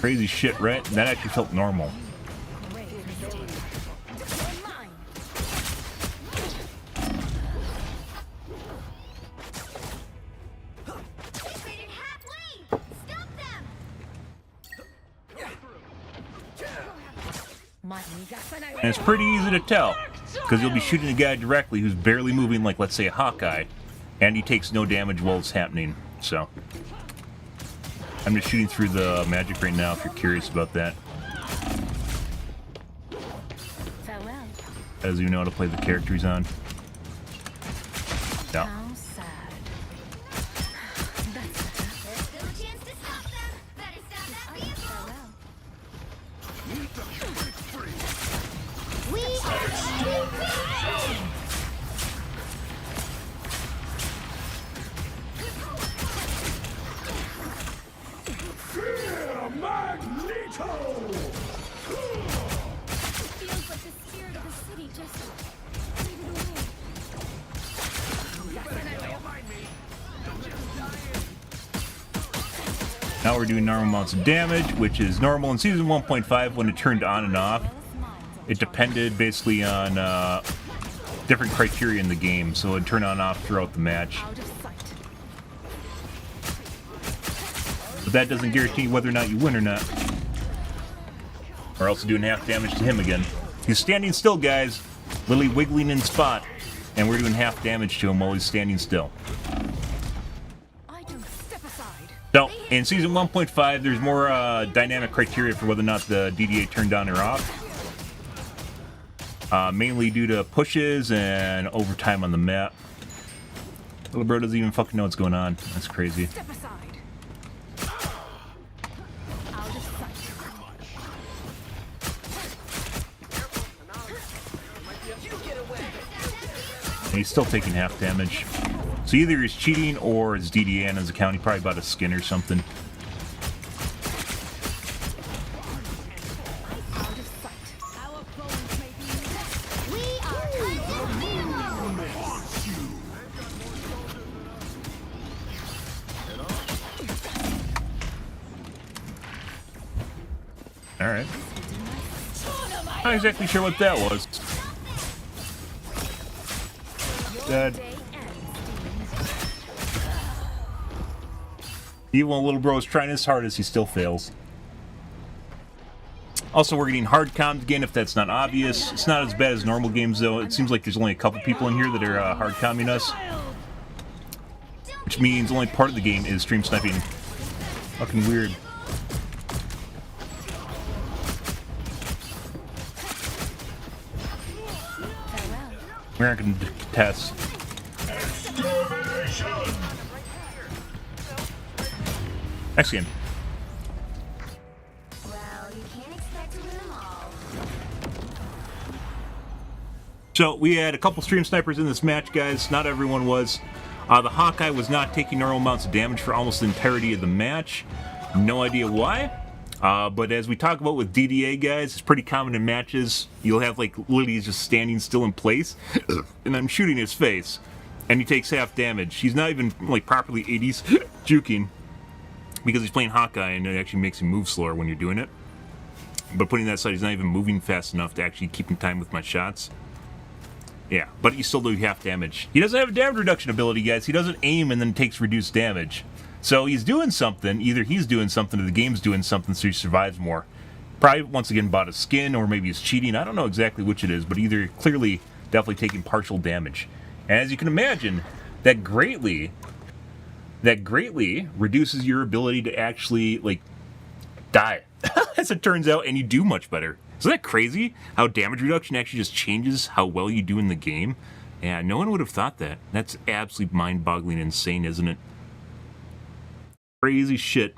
Crazy shit, right? That actually felt normal. And it's pretty easy to tell, because you'll be shooting a guy directly who's barely moving, like, let's say, a Hawkeye, and he takes no damage while it's happening. So, I'm just shooting through the magic right now, if you're curious about that. As you know how to play the character he's on. No. Now we're doing normal amounts of damage, which is normal in Season 1.5 when it turned on and off. It depended basically on different criteria in the game, so it'd turn on and off throughout the match. But that doesn't guarantee whether or not you win or not. Or else you're doing half damage to him again. He's standing still, guys. Literally wiggling in spot. And we're doing half damage to him while he's standing still. So, in Season 1.5, there's more dynamic criteria for whether or not the DDA turned on or off. Mainly due to pushes and overtime on the map. Little bro doesn't even fucking know what's going on. That's crazy. And he's still taking half damage. So either he's cheating or it's DDA on his account. He probably bought a skin or something. Alright. Not exactly sure what that was. Dead. Even when little bro is trying his hardest, he still fails. Also, we're getting hard comms again, if that's not obvious. It's not as bad as normal games, though. It seems like there's only a couple people in here that are hard comming us. Which means only part of the game is stream sniping. Fucking weird. We aren't going to contest. Next game. Well, you can't expect to win them all. So, we had a couple stream snipers in this match, guys. Not everyone was. The Hawkeye was not taking normal amounts of damage for almost the entirety of the match. No idea why. But as we talk about with DDA, guys, it's pretty common in matches. You'll have, like, literally just standing still in place, and I'm shooting his face, and he takes half damage. He's not even, like, properly 80s juking, because he's playing Hawkeye, and it actually makes him move slower when you're doing it. But putting that aside, he's not even moving fast enough to actually keep in time with my shots. Yeah, but you still do half damage. He doesn't have a damage reduction ability, guys. He doesn't aim and then takes reduced damage. So he's doing something. Either he's doing something or the game's doing something so he survives more. Probably, once again, bought a skin, or maybe he's cheating. I don't know exactly which it is, but either clearly definitely taking partial damage. And as you can imagine, that greatly reduces your ability to actually, like, die, as it turns out, and you do much better. Isn't that crazy? How damage reduction actually just changes how well you do in the game? Yeah, no one would have thought that. That's absolutely mind-boggling insane, isn't it? Crazy shit.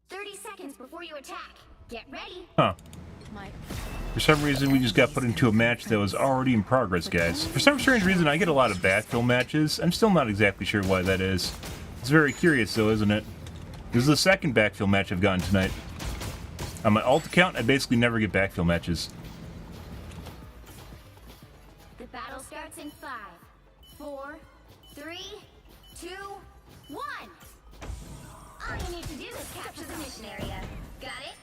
"30 seconds before you attack. Get ready." Huh. For some reason, we just got put into a match that was already in progress, guys. For some strange reason, I get a lot of backfill matches. I'm still not exactly sure why that is. It's very curious, though, isn't it? This is the second backfill match I've gotten tonight. On my alt account, I basically never get backfill matches. The battle starts in 5, 4, 3, 2, 1. All you need to do is capture the mission area. Got it?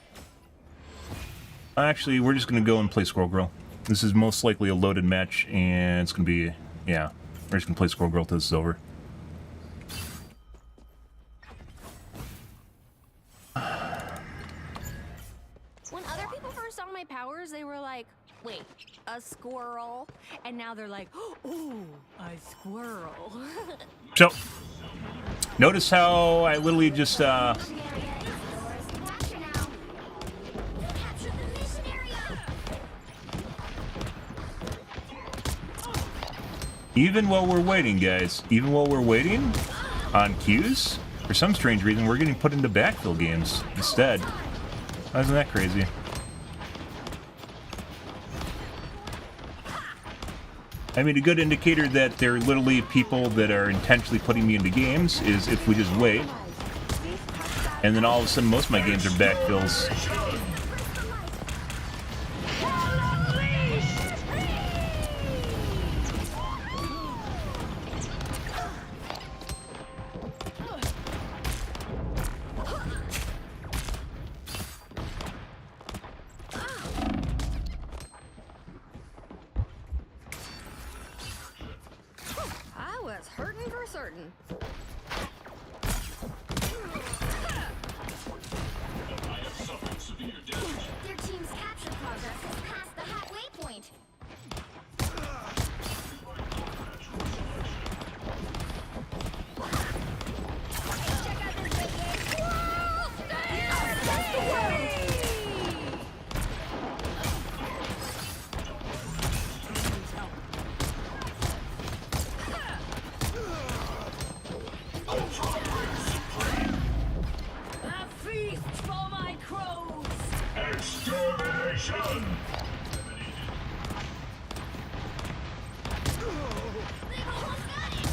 Actually, we're just going to go and play Squirrel Girl. This is most likely a loaded match, and it's going to be... yeah, we're just going to play Squirrel Girl till this is over. When other people first saw my powers, they were like, wait, a squirrel? And now they're like, ooh, a squirrel. So, notice how I literally just, Capture now. Capture the mission area. even while we're waiting, guys, even while we're waiting on queues, for some strange reason, we're getting put into backfill games instead. Isn't that crazy? I mean, a good indicator that they're literally people that are intentionally putting me into games is if we just wait, and then all of a sudden most of my games are backfills. I was hurting for certain. Their team's capture progress has passed the halfway point. Check out this big game. A feast for my crows! Extermination! They've almost got it.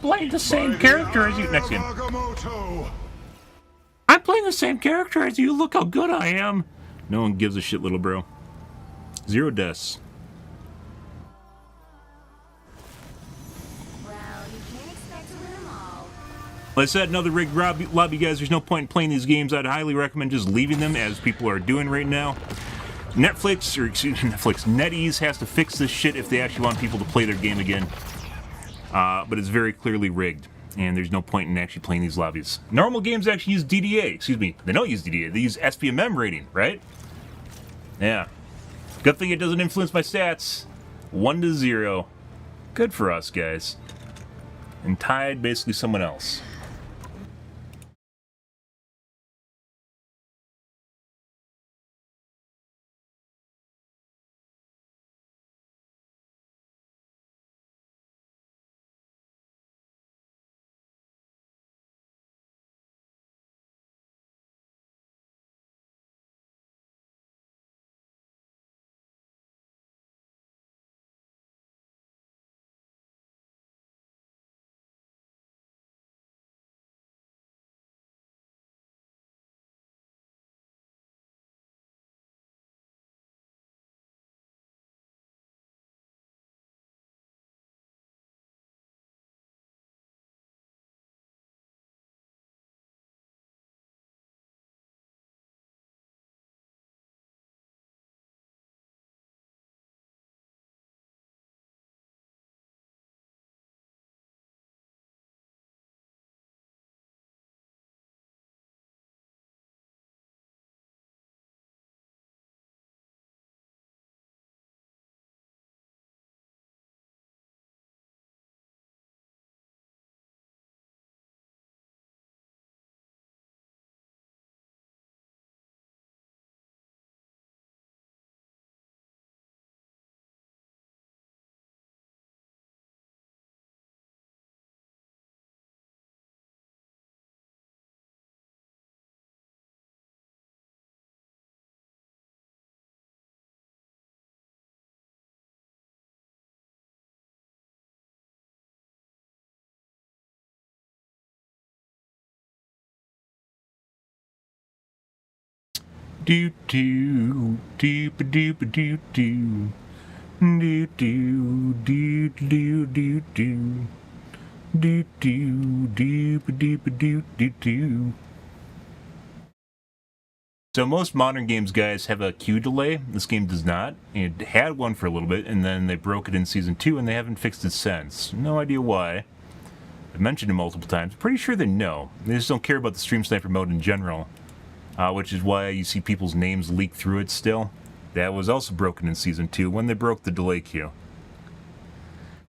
playing the same character as you. Next game. I'm playing the same character as you. Look how good I am. No one gives a shit, little bro. 0 deaths. Well, you can't expect to win them all. Like I said, another rigged lobby, guys. There's no point in playing these games. I'd highly recommend just leaving them, as people are doing right now. NetEase has to fix this shit if they actually want people to play their game again. But it's very clearly rigged, and there's no point in actually playing these lobbies. Normal games actually use DDA. Excuse me, they don't use DDA. They use SPMM rating, right? Yeah. Good thing it doesn't influence my stats. 1-0. Good for us, guys. And tied basically someone else. Do do do do do do do do do do do do do do do do do. So most modern games, guys, have a queue delay. This game does not. It had one for a little bit, and then they broke it in Season 2, and they haven't fixed it since. No idea why. I've mentioned it multiple times. Pretty sure they know. They just don't care about the Stream Sniper mode in general. Which is why you see people's names leak through it still. That was also broken in Season 2 when they broke the delay queue.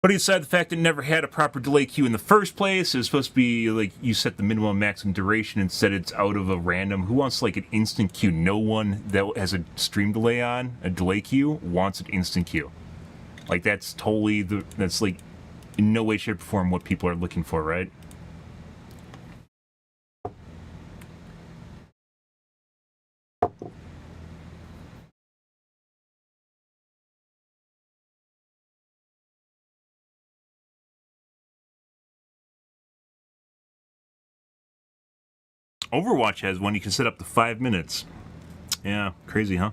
But aside the fact that it never had a proper delay queue in the first place, it was supposed to be like you set the minimum and maximum duration, instead it's out of a random. Who wants like an instant queue? No one that has a stream delay on, a delay queue, wants an instant queue. Like that's totally, that's like in no way, shape, or form what people are looking for, right? Overwatch has one you can set up to 5 minutes. Yeah, crazy, huh?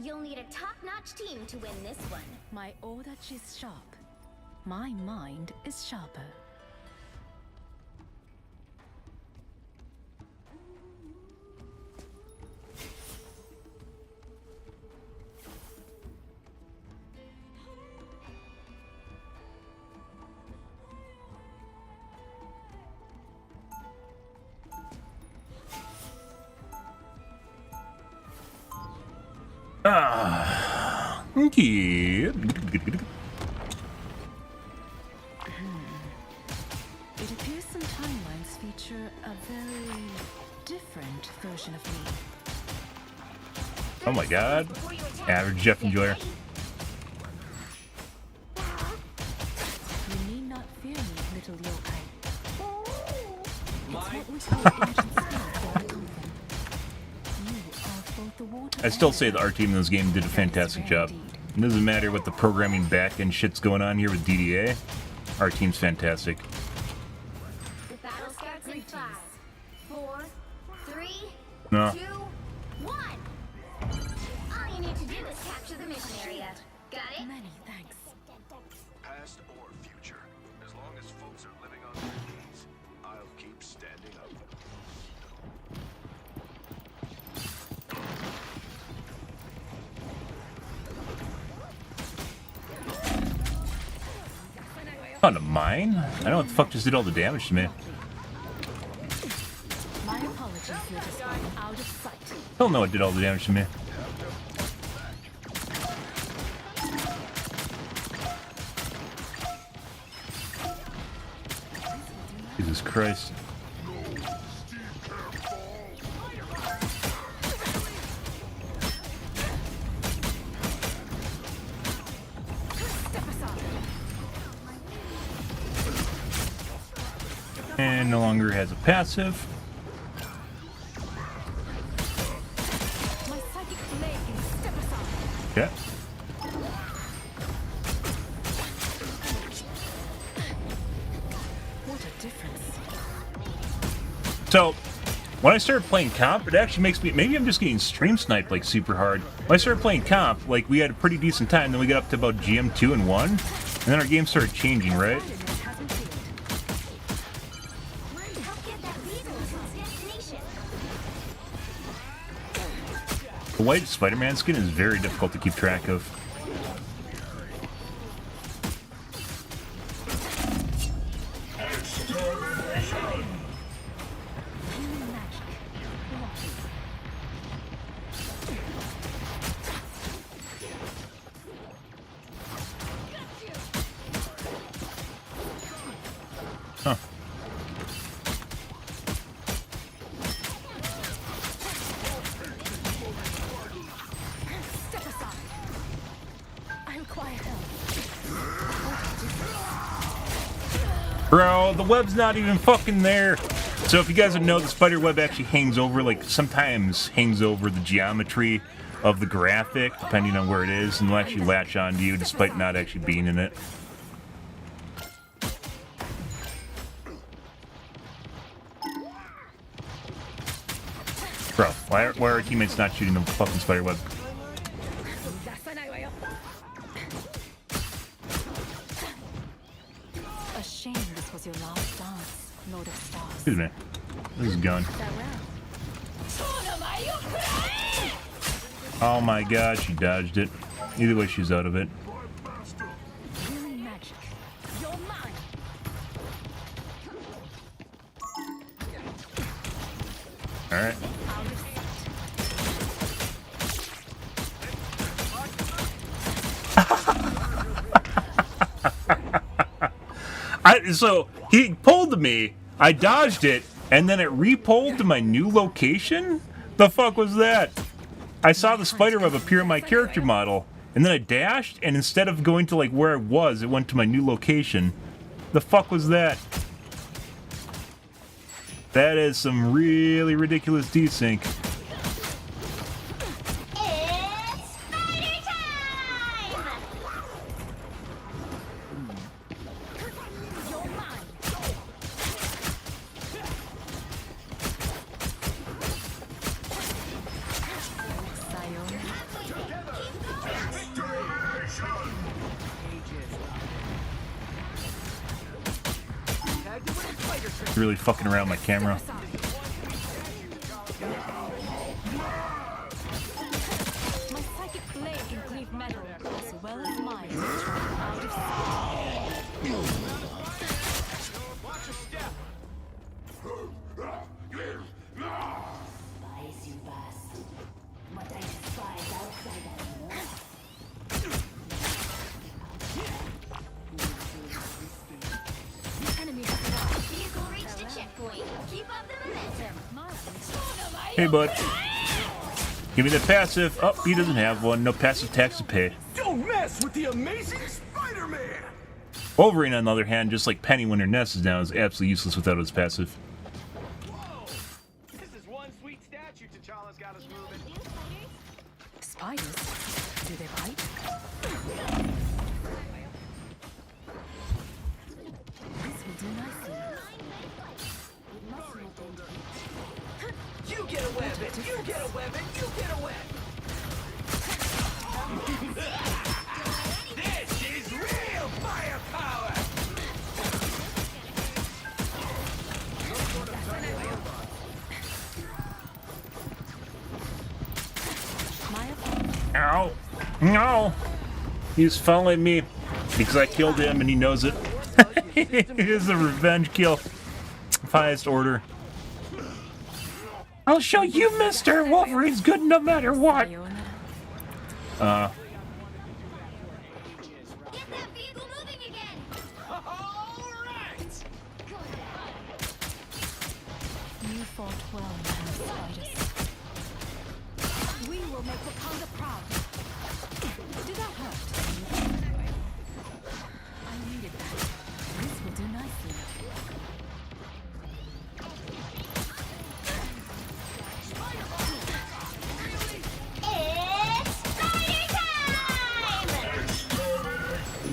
You'll need a top-notch team to win this one. My orach is sharp. My mind is sharper. Okay. It appears some timelines feature a very different version of me. Oh my god. Average Jeff enjoyer. You need not fear me, little yokai. It's what we call ancient spells that I come from. The water I still say the art team in this game did a fantastic job. It doesn't matter what the programming back-end shit's going on here with DDA. Our team's fantastic. The battle starts in 5, 4, 3, No. 2, 1. All you need to do is capture the mission area. Got it? Many thanks. Past or future, as long as folks are living on their knees, I'll keep standing up. Found a mine? I don't know what the fuck just did all the damage to me. My apologies, little spy. Out of sight. I don't know what did all the damage to me. Jesus Christ. And no longer has a passive. My psychic blade can step aside. Okay. What a difference. So, when I started playing comp, it actually makes me... Maybe I'm just getting stream sniped, like, super hard. When I started playing comp, like, we had a pretty decent time. Then we got up to about GM 2 and 1. And then our game started changing, right? Silence hasn't failed. Help get that weasel to its destination. The white Spider-Man skin is very difficult to keep track of. Human magic. Lucky. Huh. Step aside. I require help. Bro, the web's not even fucking there. So if you guys don't know, the spider web actually hangs over, like, sometimes hangs over the geometry of the graphic, depending on where it is, and will actually latch onto you despite not actually being in it. Bro, why are our teammates not shooting the fucking spider web? A shame this was your last dance, Lord of Stars. Excuse me. This is a gun. Farewell. Oh my god, she dodged it. Either way, she's out of it. Human magic. You're mine. Alright. Out of sight. So he pulled to me, I dodged it, and then it re-pulled to my new location? The fuck was that? I saw the spider web appear in my character model, and then I dashed, and instead of going to like where I was, it went to my new location. The fuck was that? That is some really ridiculous desync. It's spider time! You're mine. Sayonara. Really fucking around my camera. My psychic blade can cleave metal as well as mine. Out of sight. Enemy has arrived. Vehicle reached a checkpoint. Keep up the momentum. Hey, bud. Give me the passive. Oh, he doesn't have one. No passive tax to pay. Don't mess with the amazing Spider-Man! Wolverine, on the other hand, just like Penny when her nest is down, is absolutely useless without his passive. This is one sweet statue T'Challa's got us moving. Spiders? Do they bite? This will do nicely. You get a web and you get a web and you get a web. This is real firepower. Ow! No! He's following me because I killed him and he knows it. It is a revenge kill. Highest order. I'll show you, Mister! Wolverine's good no matter what! Get that vehicle moving again! All right. You fought well, man, spiders. We will make Wakanda proud. Did that hurt? I needed that. This will do nicely. It's spider time!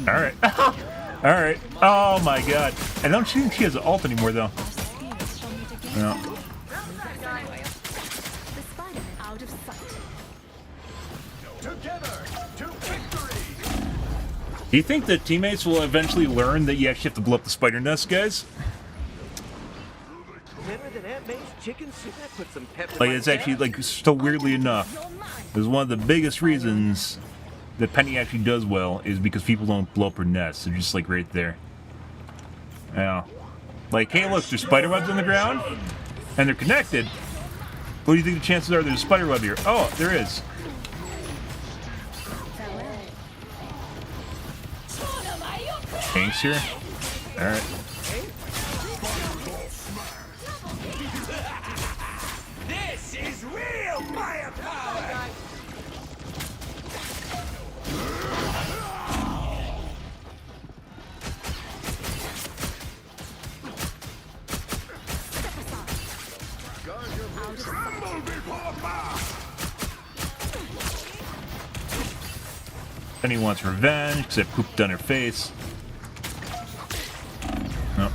Alright. Alright. Oh my god. I don't think she has an alt anymore though. Our spears shall meet again. No. The Spider-Man out of sight. Together to victory! Do you think that teammates will eventually learn that you actually have to blow up the spider nest, guys? Better than Aunt May's chicken soup. That put some pep in Like, my it's actually, like, so weirdly enough, is one of the biggest reasons that Penny actually does well is because people don't blow up her nest. They're just, like, right there. Yeah. Like, hey, look, there's spider webs on the ground, and they're connected. What do you think the chances are there's a spider web here? Oh, there is. Tanks here? Alright. This is real firepower. Penny wants revenge because I pooped on her face. No.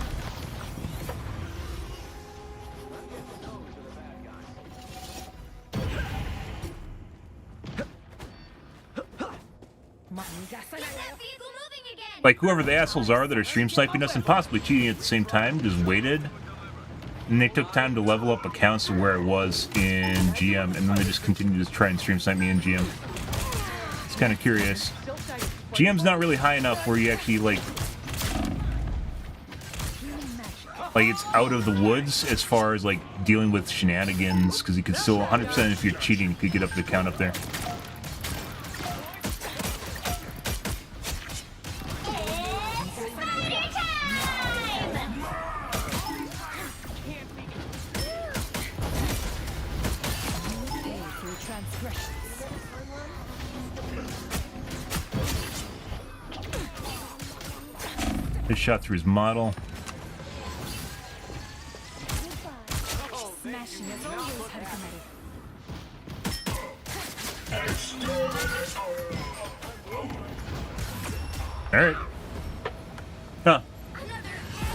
Get that vehicle moving again! Like, whoever the assholes are that are stream sniping us and possibly cheating at the same time just waited. And they took time to level up accounts to where I was in GM, and then they just continued to try and stream snipe me in GM. It's kind of curious. GM's not really high enough where you actually, like, it's out of the woods as far as, like, dealing with shenanigans, because you can still, 100% if you're cheating, you could get up the count up there. His shot through his model. Smashing as always, Hurricane. Alright. Huh.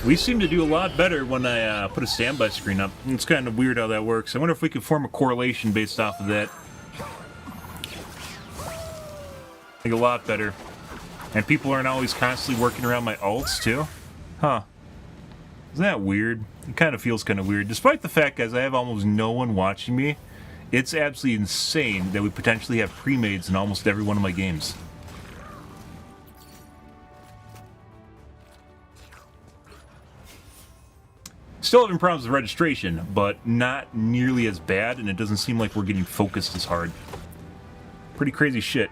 We seem to do a lot better when I put a standby screen up. It's kind of weird how that works. I wonder if we could form a correlation based off of that. Like a lot better. And people aren't always constantly working around my ults, too? Huh. Isn't that weird? It kind of feels kind of weird. Despite the fact, guys, I have almost no one watching me, it's absolutely insane that we potentially have pre-mades in almost every one of my games. Still having problems with registration, but not nearly as bad, and it doesn't seem like we're getting focused as hard. Pretty crazy shit.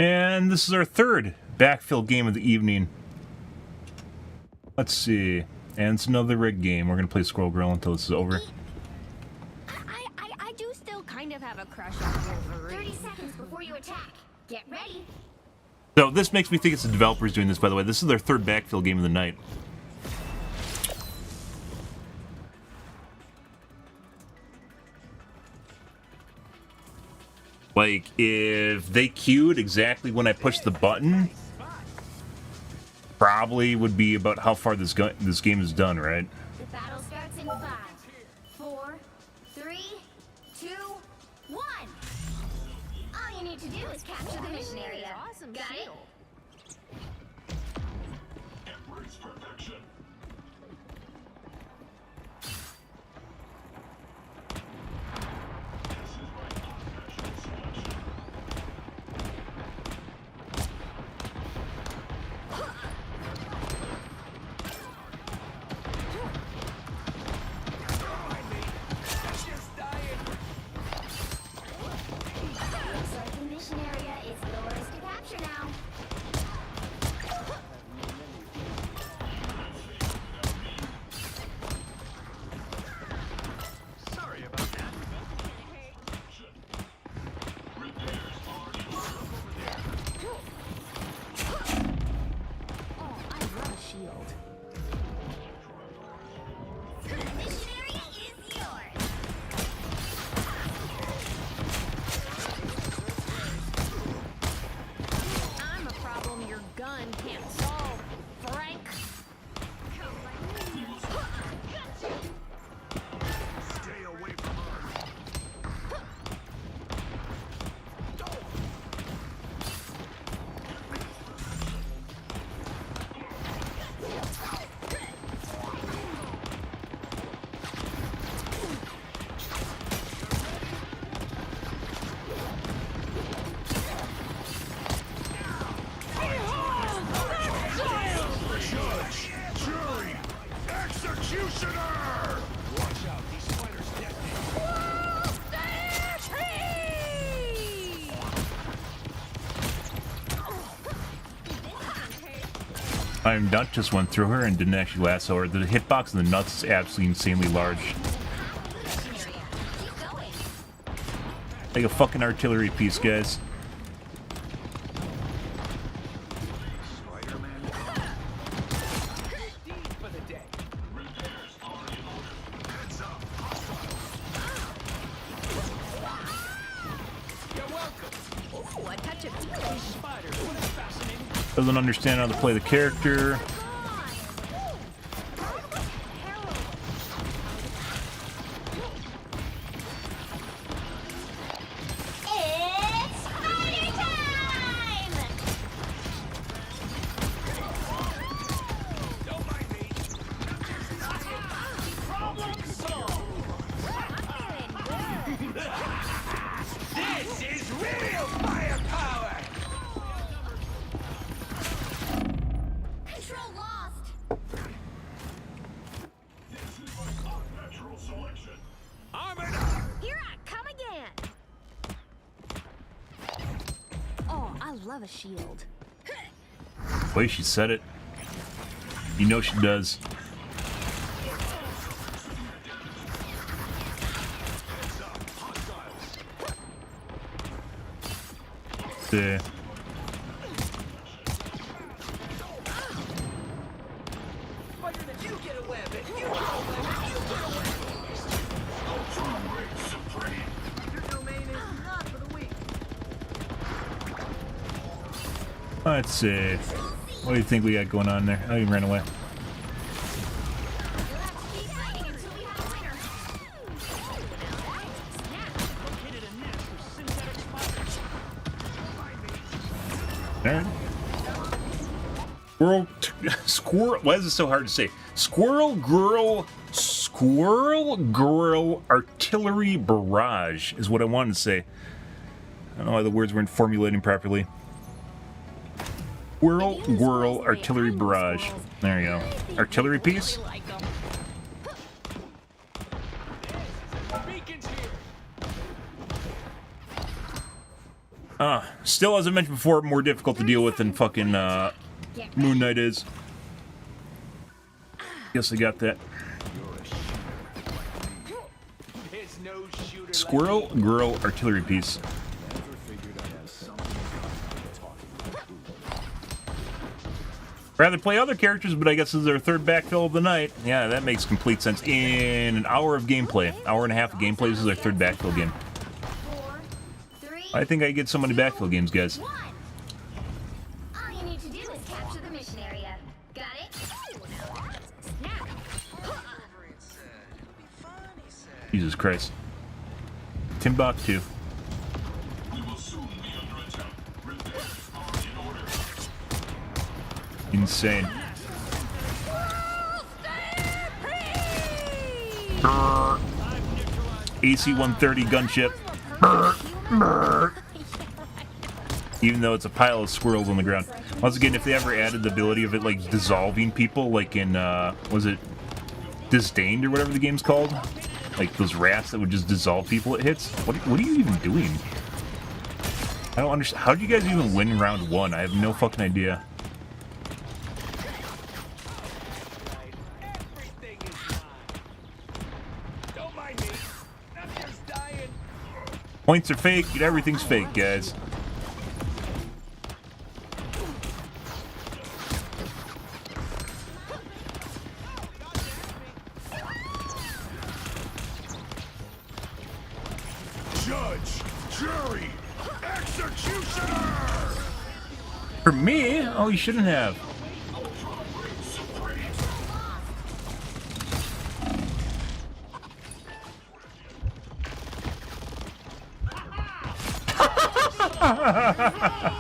And this is our third backfill game of the evening. Let's see. And it's another rig game. We're going to play Squirrel Girl until this is over. I do still kind of have a crush on Wolverine. 30 seconds before you attack. Get ready. So this makes me think it's the developers doing this, by the way. This is their third backfill game of the night. Like, if they queued exactly when I pushed the button, probably would be about how far this game is done, right? The battle starts in 5, 4, 3, 2, 1. All you need to do is capture the mission area. Awesome Got it? shield. Embrace perfection. Just dying. Looks like the mission area is yours to capture now. Sorry about that. Oh, I love a shield. The mission area is yours. I'm a problem your gun can't solve, Frank. Stay away from her. Judge! Jury! Executioner! Watch out, these spiders detonate. Iron Nut just went through her and didn't actually lasso her. The hitbox and the nuts is absolutely insanely large. Like a fucking artillery piece, guys. Deed for the day. You're welcome. Ooh, a touch of These spiders, what a fascinating. Doesn't understand how to play the character. It's party time! Don't mind me. Problem solved. This is real firepower. Control lost. Natural selection. Armored up. Here I come again. Oh, I love a shield. The way she said it. You know she does. Yeah. You get a web and you get a web. You get a web. Your domain is not for the weak. Let's see. What do you think we got going on there? Oh, you ran away. Keep fighting until we have a winner. Alright. Squirrel. Why is it so hard to say? Squirrel Girl Artillery Barrage is what I wanted to say. I don't know why the words weren't formulating properly. Squirrel Artillery Barrage. There you go. Artillery piece? Like 'em. Beacons here. Still, as I mentioned before, more difficult to deal with than fucking Moon Knight is. Guess I got that. Squirrel Girl artillery piece. Rather play other characters, but I guess this is their third backfill of the night. Yeah, that makes complete sense. In an hour of gameplay, hour and a half of gameplay, this is our third backfill game. 4, 3, I think I get so many backfill games, guys. 1. All you need to do is capture the mission area. Got it? Snap. Jesus Christ. Timbuktu. Insane. AC-130 gunship. Even though it's a pile of squirrels on the ground. Once again, if they ever added the ability of it, like, dissolving people, like in, was it Disdained or whatever the game's called? Like, those rats that would just dissolve people it hits? What are you even doing? I don't understand. How do you guys even win round 1? I have no fucking idea. Points are fake, and everything's fake, guys. Judge, jury, executioner! For me? Oh, you shouldn't have.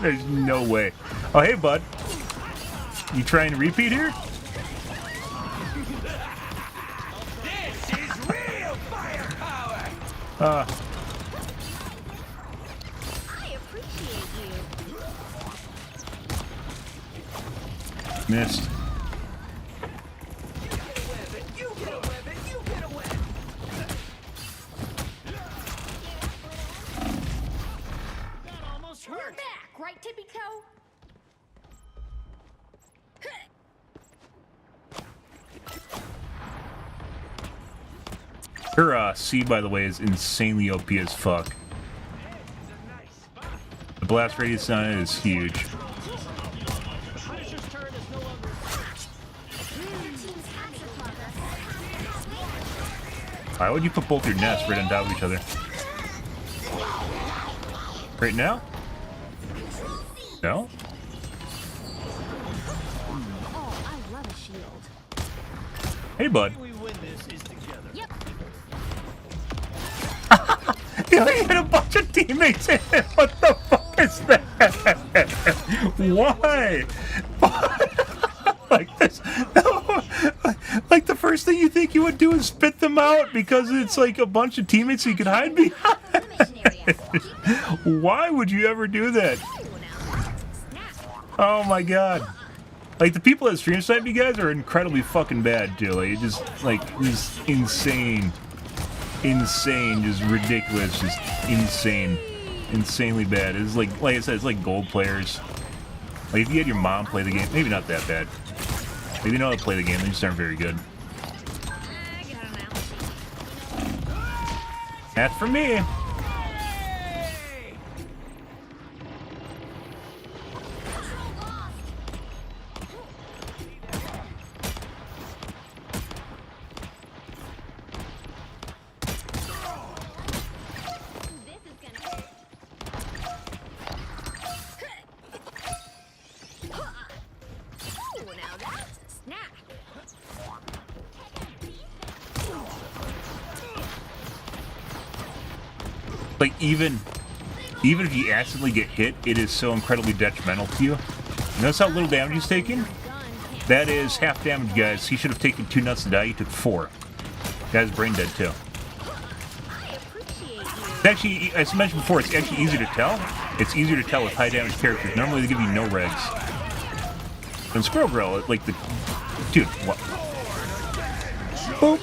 There's no way. Oh, hey, bud. You trying to repeat here? This is real firepower! I appreciate you. Missed. You get a weapon, you get a weapon! You're back, right, Tippy Toe? Her C, by the way, is insanely OP as fuck. The blast radius on it is huge. Why would you put both your nests right on top of each other? Right now? No? Oh, I love a shield. Hey, bud. We win this is together. Yep. He hit a bunch of teammates in it. What the fuck is that? Why? Like this? No. Like the first thing you think you would do is spit them out because it's like a bunch of teammates you can hide behind. Why would you ever do that? Oh my god. Like the people that stream snipe you guys are incredibly fucking bad too. Like it just insane. Insane, just ridiculous, just insane. Insanely bad. It's like I said, it's like gold players. Like if you had your mom play the game, maybe not that bad. Maybe you know how to play the game, they just aren't very good. That's for me. Like even if you accidentally get hit, it is so incredibly detrimental to you. Notice how little damage he's taking? That is half damage, guys. He should have taken 2 nuts to die. He took 4. Guy's brain dead too. It's actually, as I mentioned before, it's actually easier to tell. It's easier to tell with high damage characters. Normally they give you no regs. And Squirrel Girl, like the dude, what? Boop.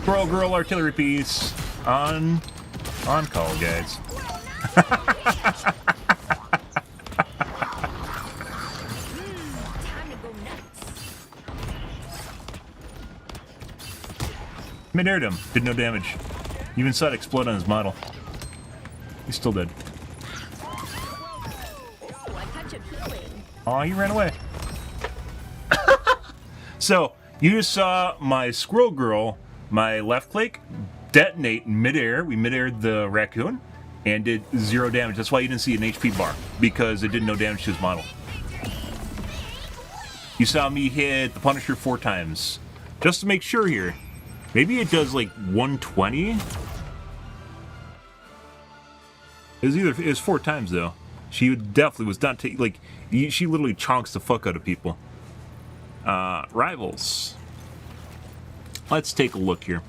Squirrel Girl artillery piece on call, guys. Mid-aired him. Did no damage. You even saw it explode on his model. He's still dead. Aw, he ran away. So, you just saw my Squirrel Girl, my left click, detonate in midair. We mid-aired the raccoon and did 0 damage. That's why you didn't see an HP bar, because it did no damage to his model. You saw me hit the Punisher 4 times. Just to make sure here. Maybe it does like 120? It was 4 times though. She definitely was not taking, like, she literally chonks the fuck out of people. Rivals. Let's take a look here.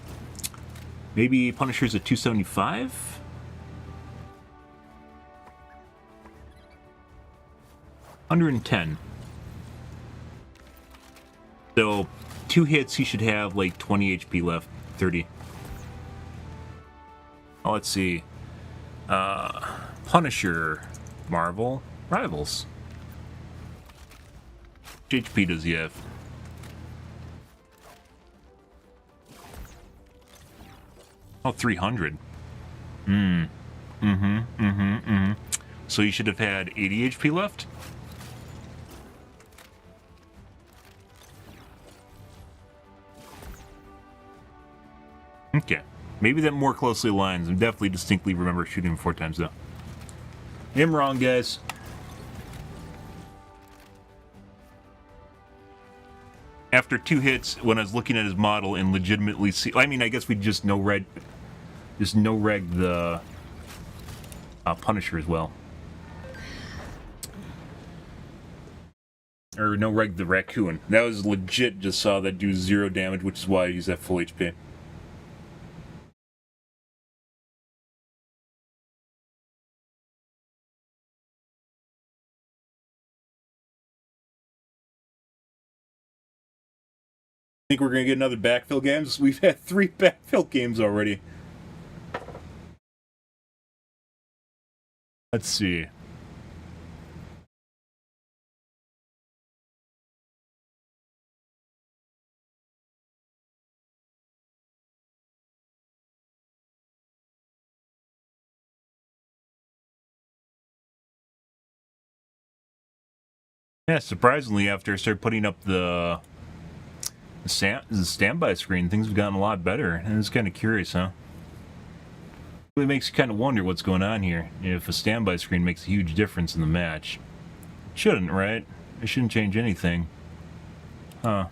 Maybe Punisher's at 275? $110. So, 2 hits, he should have like 20 HP left. 30. Oh, let's see. Punisher. Marvel. Rivals. How much HP does he have? Oh, 300. So you should have had 80 HP left? Okay. Maybe that more closely aligns. I definitely distinctly remember shooting him 4 times, though. I'm wrong, guys. After 2 hits, when I was looking at his model and legitimately see... I mean, I guess we just no-reg the Punisher as well. Or no-reg the raccoon. That was legit, just saw that do 0 damage, which is why he's at full HP. Think we're gonna get another backfill games? We've had 3 backfill games already. Let's see. Yeah, surprisingly, after I started putting up the standby screen, things have gotten a lot better, and it's kind of curious, huh? It really makes you kind of wonder what's going on here. If a standby screen makes a huge difference in the match. It shouldn't, right? It shouldn't change anything. Huh.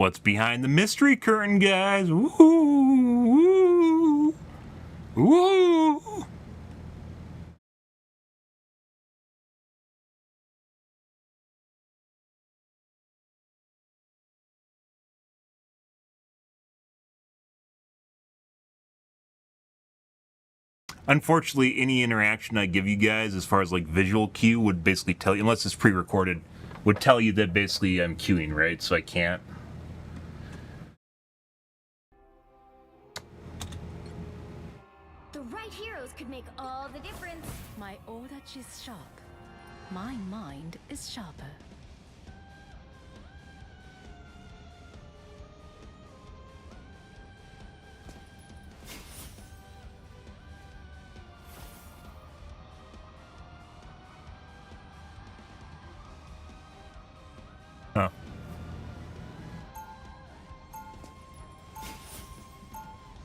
What's behind the mystery curtain, guys? Woo! Woo! Unfortunately, any interaction I give you guys as far as like visual cue would basically tell you, unless it's pre-recorded, would tell you that basically I'm queuing, right? So I can't. The right heroes could make all the difference. My order is sharp. My mind is sharper. Huh.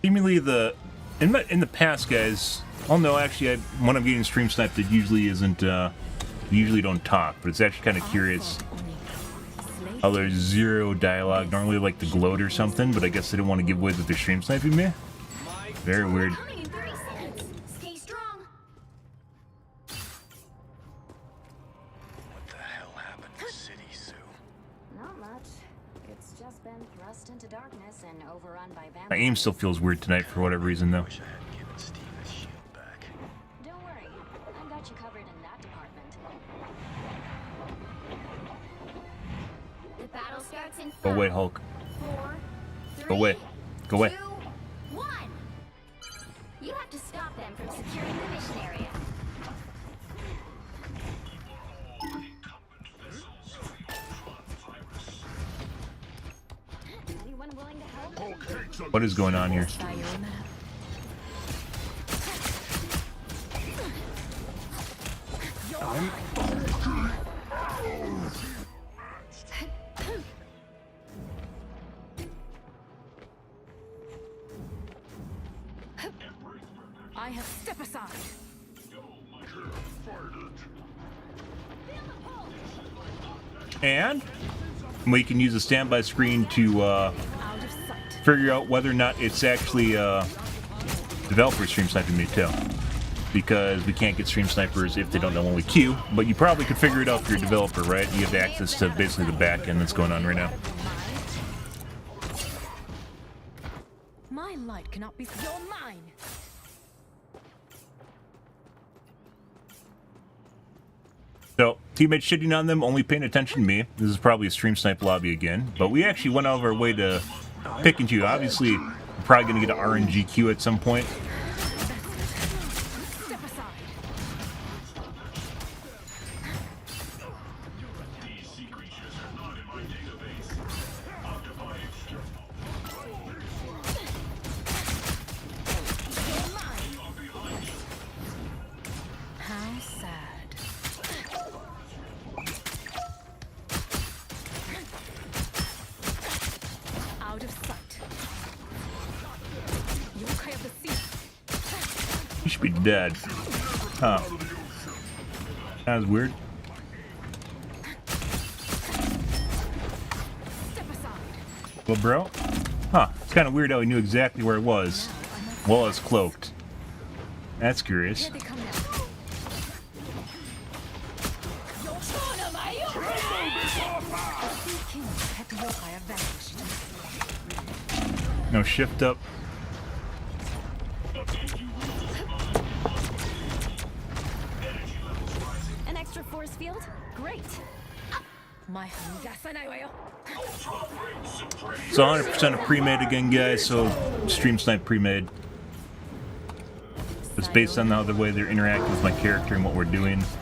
Seemingly in the past, guys. Oh no, actually, when I'm getting stream sniped, it usually isn't. We usually don't talk, but it's actually kind of curious. Oh, there's zero dialogue. Normally, like the gloat or something, but I guess they didn't want to give away that they're stream sniping me. Very weird. Coming in 30 seconds. Stay strong. What the hell happened to City, Sue? Not much. It's just been thrust into darkness and overrun by vampires. My aim still feels weird tonight for whatever reason, though. Wish I hadn't given Steve his shield back. Don't worry, I've got you covered in that department. The battle starts in 5, Go away, Hulk. 4, 3, Go away. Go away. 2, 1. You have to stop them from securing the mission area. Anyone willing to help? What is going on here? Fire in that. I have step aside. And we can use a standby screen to Out of sight. figure out whether or not it's actually developer stream sniping me too. Because we can't get stream snipers if they don't know when we queue, but you probably could figure it out if you're a developer, right? You have access to basically the back end that's going on right now. My light cannot be. You're mine. So, teammates shitting on them, only paying attention to me. This is probably a stream snipe lobby again, but we actually went out of our way to pick and choose. Obviously, we're probably going to get an RNG queue at some point. Step aside. You're mine. How sad. Out of sight. Yokai of the sea. You should be dead. Huh. That was weird. Step aside. Well, bro? Huh. It's kind of weird how he knew exactly where it was. Well, it's cloaked. That's curious. Here they come now. The sea kings had the yokai have vanished. No shift up. An extra force field? Great. My hangasanaiwayo. So 100% of pre-made again, guys. So stream snipe pre-made. It's based on how the way they're interacting with my character and what we're doing. Stop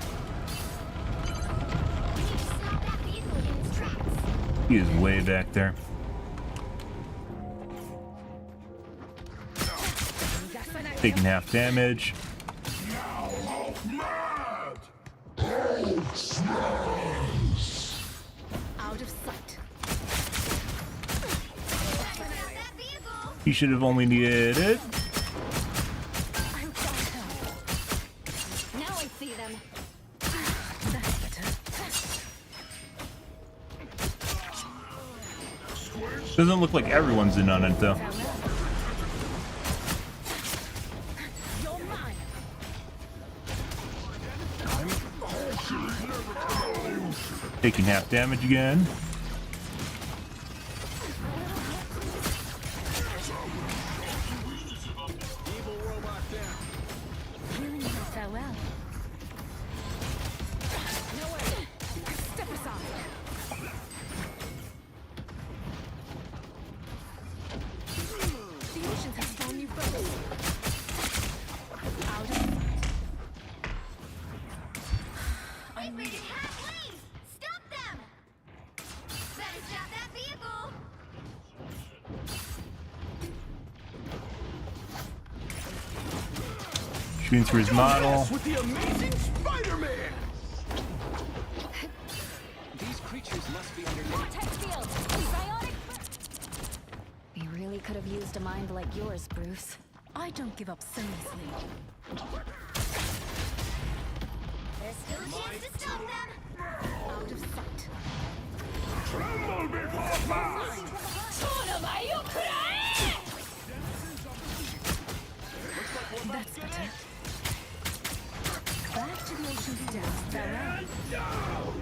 that vehicle in its tracks. He is way back there. Taking half damage. Out of sight. That vehicle. He should have only needed it. I got her. Now I see them. That's better. Doesn't look like everyone's in on it though. You're mine. Taking half damage again. Hearing you farewell. Nowhere. Step aside. The oceans have found new boats. Out of sight. I They've made it halfway! Stop them! Better stop that vehicle! Shooting through his model. With the amazing Spider-Man! These creatures must be underneath. Vortex field! Psionic... We really could have used a mind like yours, Bruce. I don't give up so easily. There's still a chance to stop them! Out of sight. Tremble before fire! That's better. Back to the ocean's depths, farewell.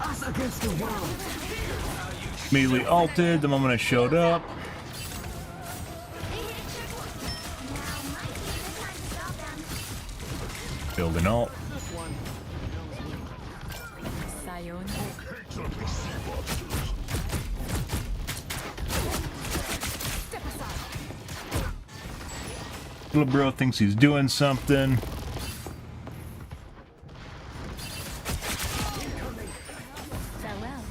Us against the world! Immediately ulted the moment I showed up. Build an ult. Sayonara. Step aside. Little bro thinks he's doing something. Farewell.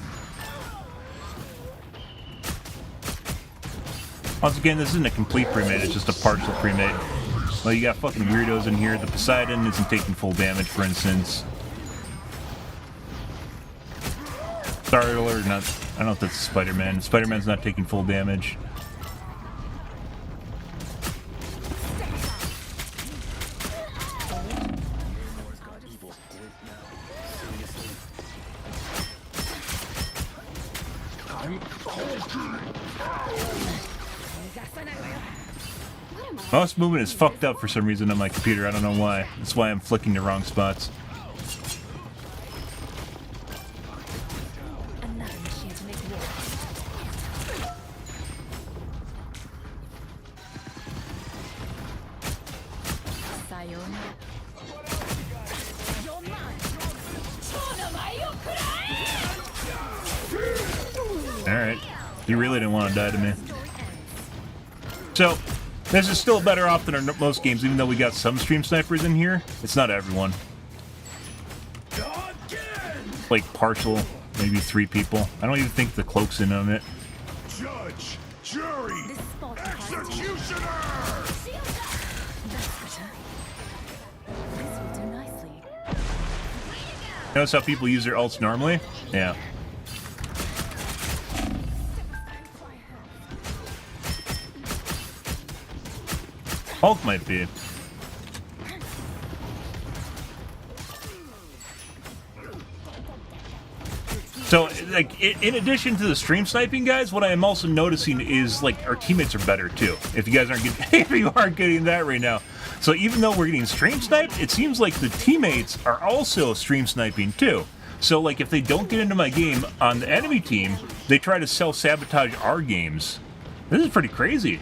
Once again, this isn't a complete pre-made, it's just a partial pre-made. Well, you got fucking weirdos in here. The Poseidon isn't taking full damage, for instance. Sorry alert, not. I don't know if that's Spider-Man. Spider-Man's not taking full damage. Mouse movement is fucked up for some reason on my computer. I don't know why. That's why I'm flicking the wrong spots. Another machine to make war. Sayonara. You're mine. Alright. You really didn't want to die to me. So, this is still better off than our most games, even though we got some stream snipers in here. It's not everyone. Like partial, maybe 3 people. I don't even think the cloak's in on it. Judge, jury, This spot executioner! That's better. This will do nicely. Notice how people use their ults normally? Yeah. Hulk might be. So, like, in addition to the stream sniping, guys, what I am also noticing is, like, our teammates are better, too. If you guys aren't getting, if you aren't getting that right now. So even though we're getting stream sniped, it seems like the teammates are also stream sniping, too. So, like, if they don't get into my game on the enemy team, they try to self-sabotage our games. This is pretty crazy.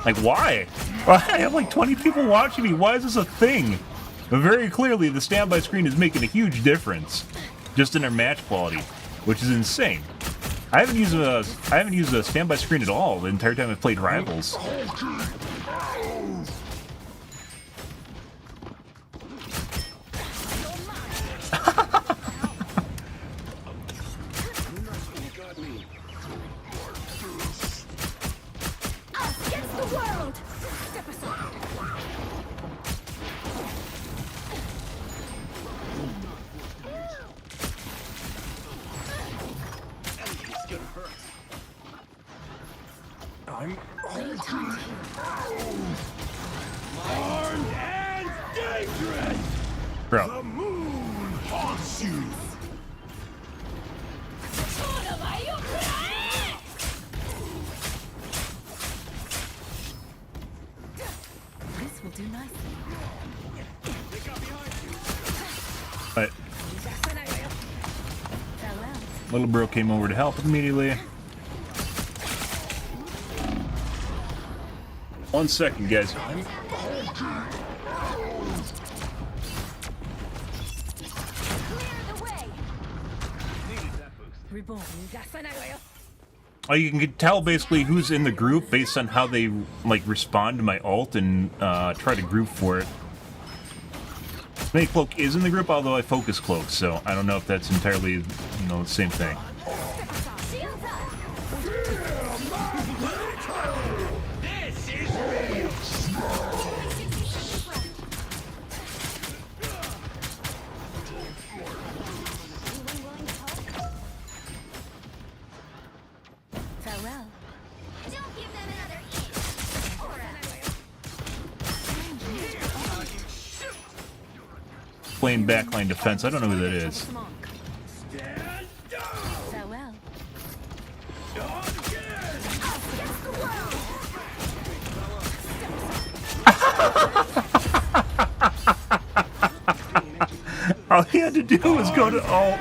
Like, why? I have like 20 people watching me. Why is this a thing? But very clearly, the standby screen is making a huge difference, just in our match quality, which is insane. I haven't used a standby screen at all the entire time I've played Rivals. Against the world! Step aside. I'm Armed and dangerous! Bro, The moon haunts you! This will do nicely. but Farewell. little bro came over to help immediately. 1 second, guys. Clear the way. Reborn. Oh, you can tell basically who's in the group based on how they like respond to my ult and try to group for it. Snake Cloak is in the group, although I focus Cloak, so I don't know if that's entirely, you know, the same thing. This is real. Farewell. Don't give them another inch. Or Playing backline defense, I don't know who that is. Stand down. Farewell. All he had to do was go to alt.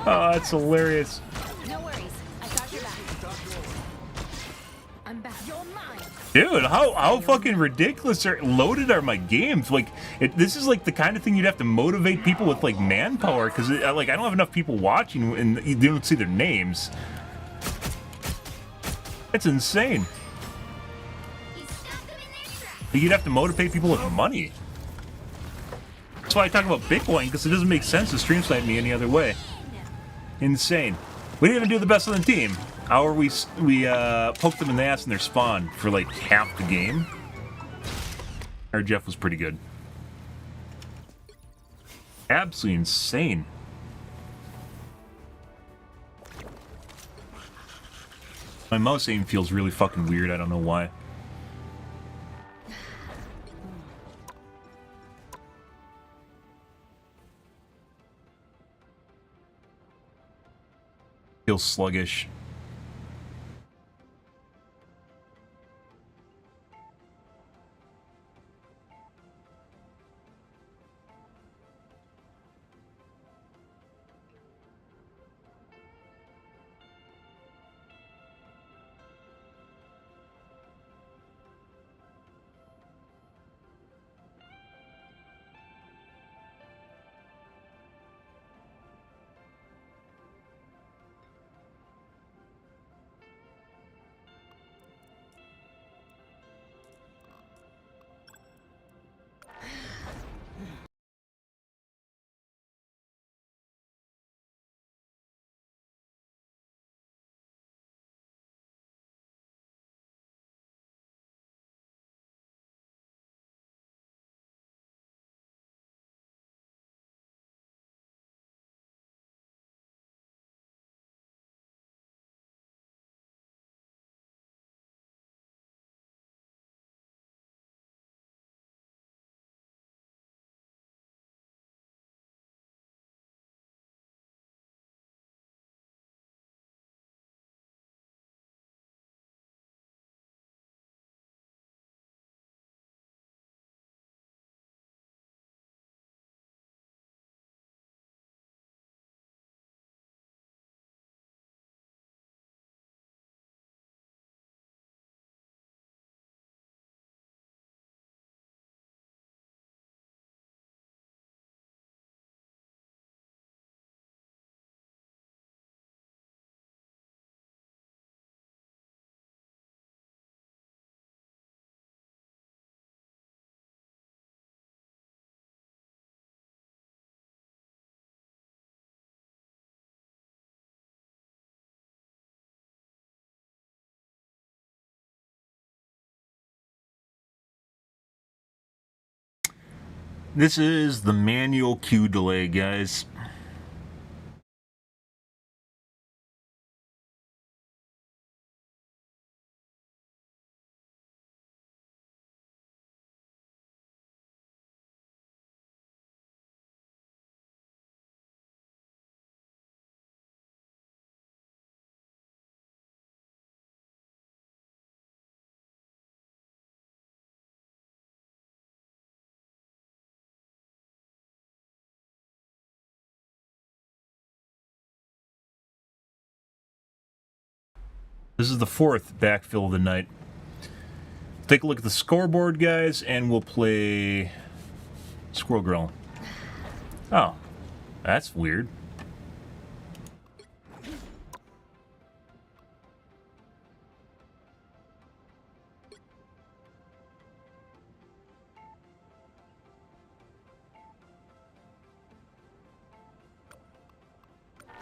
Oh, that's hilarious. No worries. I got your back. I'm back. You're mine. Dude, how fucking ridiculous are loaded are my games? Like, this is like the kind of thing you'd have to motivate people with like manpower, because like I don't have enough people watching and you don't see their names. It's insane. you stop them in their tracks. You'd have to motivate people with money. That's why I talk about Bitcoin, because it doesn't make sense to stream snipe me any other way. Insane. We didn't even do the best on the team. Hour we poked them in the ass in their spawn for like half the game. Our Jeff was pretty good. Absolutely insane. My mouse aim feels really fucking weird. I don't know why. Feels sluggish. This is the manual queue delay, guys. This is the fourth backfill of the night. Take a look at the scoreboard, guys, and we'll play Squirrel Grill. Oh, that's weird.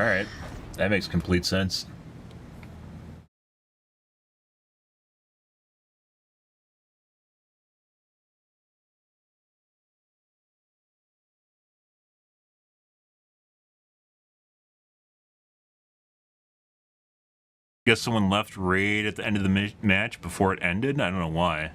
Alright, that makes complete sense. Guess someone left right at the end of the match before it ended? I don't know why.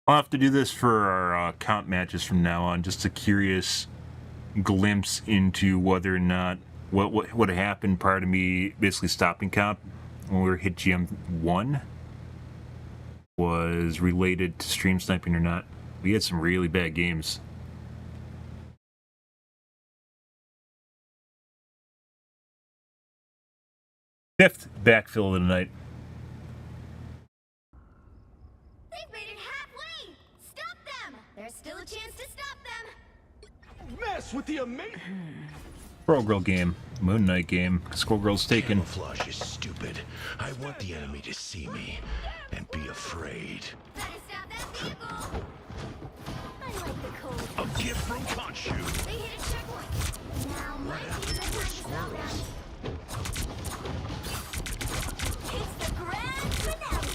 I'll have to do this for our comp matches from now on, just a curious glimpse into whether or not what happened prior to me basically stopping comp when we were hit GM1 was related to stream sniping or not. We had some really bad games. Fifth backfill of the night. They've made it halfway! Stop them! There's still a chance to stop them! Mess with the amazing. Squirrel Girl game. Moon Knight game. Squirrel Girl's taken. Camouflage is stupid. I want the enemy to see me and be afraid. Gotta stop that vehicle! I like the cold. A gift from Khonshu. They hit a checkpoint. Now my team is ready to stop them. It's the grand finale!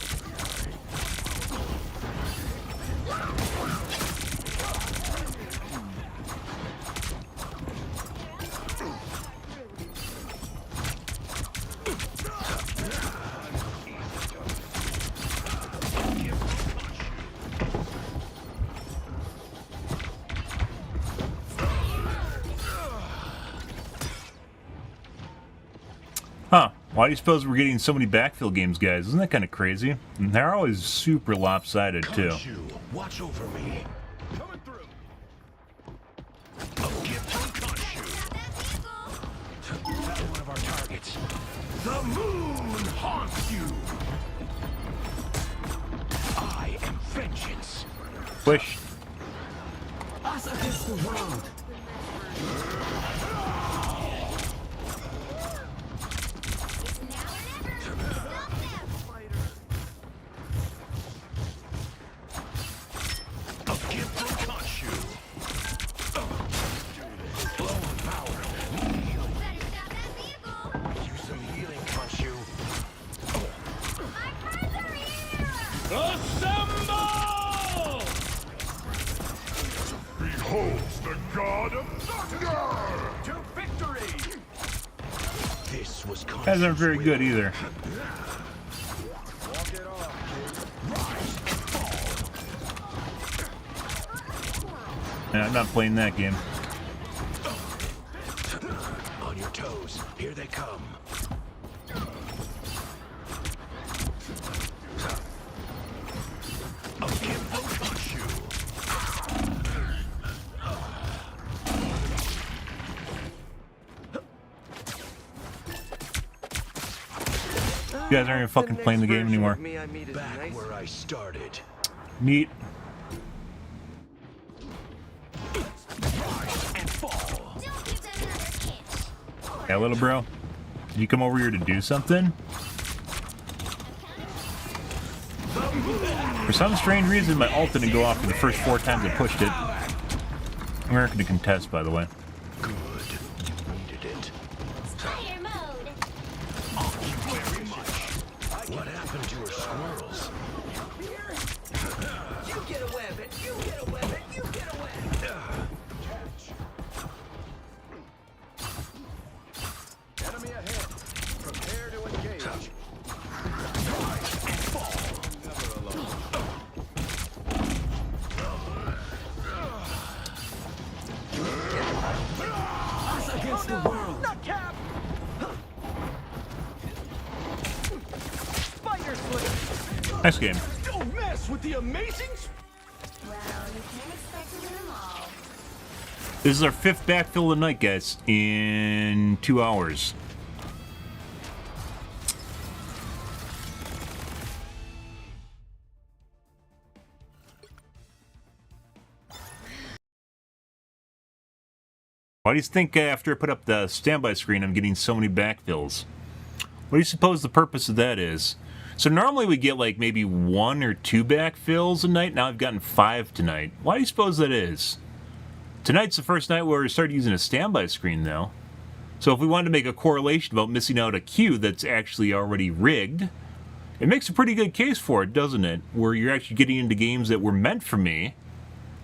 Huh. Why do you suppose we're getting so many backfill games, guys? Isn't that kind of crazy? And they're always super lopsided, too. Khonshu, watch over me. Coming through. A gift from Khonshu. That's one of our targets. The moon haunts you. I am vengeance. Push. Us against the world. It's now or never! Stop them! A gift from Khonshu. Flow of power. Better stop that vehicle! Use some healing, Khonshu. My friends are here! Assemble! Behold the god of thunder! To victory! This was Khonshu's Guys aren't very good will. either. Walk it off, Yeah, I'm not playing that game. On your toes. Here they come. A gift from Khonshu. You guys aren't even fucking playing the game anymore. Back where I started. Neat. And fall. Don't give them another inch! Yeah, little bro. Did you come over here to do something? For some strange reason, my ult didn't go off for the first 4 times I pushed it. We're not going to contest, by the way. Good. You needed it. Spider mode. Thank you very much. What happened to your squirrels? Here. You get a web and you get a web and you get a web. Enemy ahead. Prepare to engage. Never alone. Us against the world. Not cap. Spider Slayer. Nice game. Don't mess with the amazing. Well, you can't expect to win them all. This is our 5th backfill of the night, guys, in 2 hours. Why do you think after I put up the standby screen I'm getting so many backfills? What do you suppose the purpose of that is? So normally we get like maybe 1 or 2 backfills a night. Now I've gotten 5 tonight. Why do you suppose that is? Tonight's the first night where we started using a standby screen though. So if we wanted to make a correlation about missing out a queue that's actually already rigged, it makes a pretty good case for it, doesn't it? Where you're actually getting into games that were meant for me,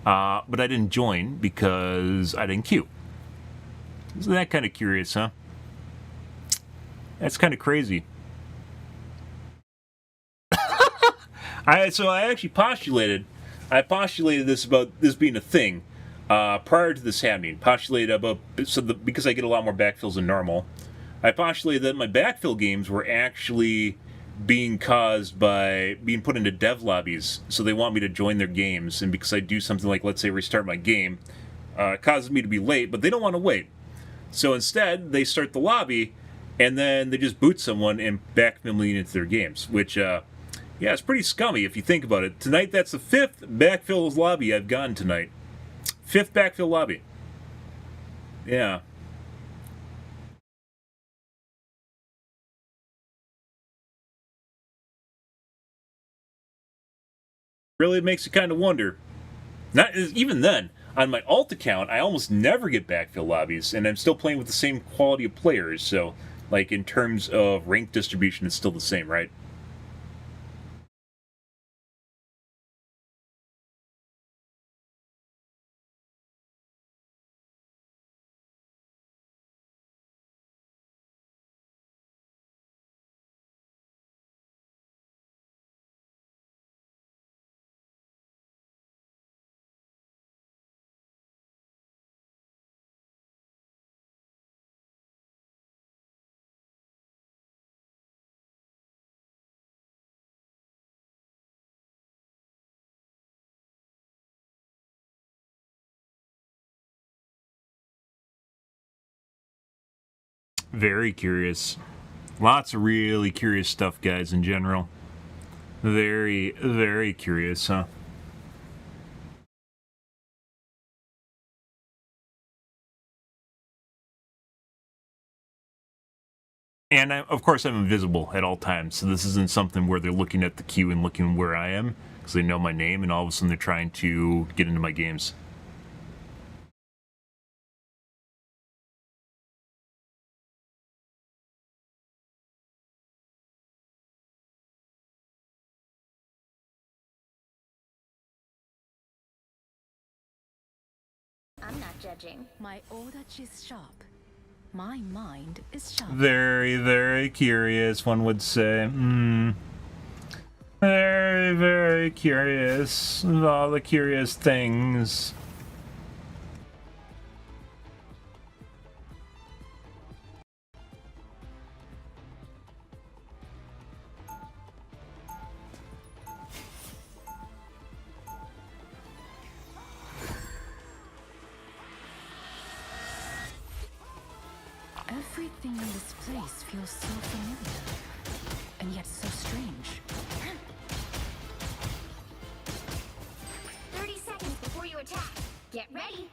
but I didn't join because I didn't queue. Isn't that kind of curious, huh? That's kind of crazy. So I actually postulated this about this being a thing prior to this happening. Postulated about because I get a lot more backfills than normal. I postulated that my backfill games were actually being caused by being put into dev lobbies, so they want me to join their games, and because I do something like, let's say, restart my game, it causes me to be late, but they don't want to wait. So instead, they start the lobby, and then they just boot someone and backfill me into their games, which, yeah, it's pretty scummy if you think about it. Tonight, that's the 5th backfill lobby I've gotten tonight. 5th backfill lobby. Yeah. Really makes you kind of wonder. Not even then. On my alt account, I almost never get backfill lobbies, and I'm still playing with the same quality of players, so, like, in terms of rank distribution, it's still the same, right? Very curious. Lots of really curious stuff, guys, in general. Very, very curious, huh? And of course, I'm invisible at all times, so this isn't something where they're looking at the queue and looking where I am, because they know my name, and all of a sudden they're trying to get into my games. I'm not judging. My odachi is sharp. My mind is sharp. Very, very curious, one would say. Very, very curious. All the curious things. Everything in this place feels so familiar, and yet so strange. 30 seconds before you attack. Get ready.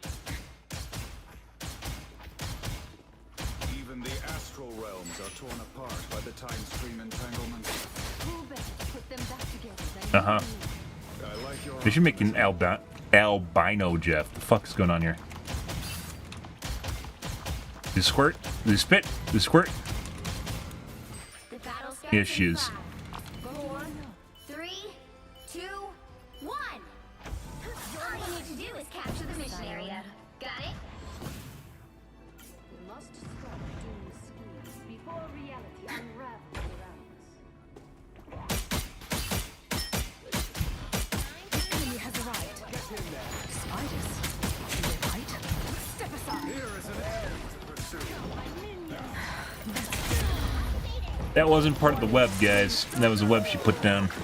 Even the astral realms are torn apart by the time stream entanglements. Who better put them back together than I like your They should make an albino Jeff. The fuck is going on here? Do squirt? Do spit? Do squirt? The battle starts Issues. in 5, 4, 3, 2, 1. All you need to do is capture the mission area. Got it? We must stop doom schemes before reality unravels around us. The enemy has arrived. Spiders. Do they bite? Step aside. Here is an end to pursue. That wasn't part of the web, guys. That was a web she put down. Mission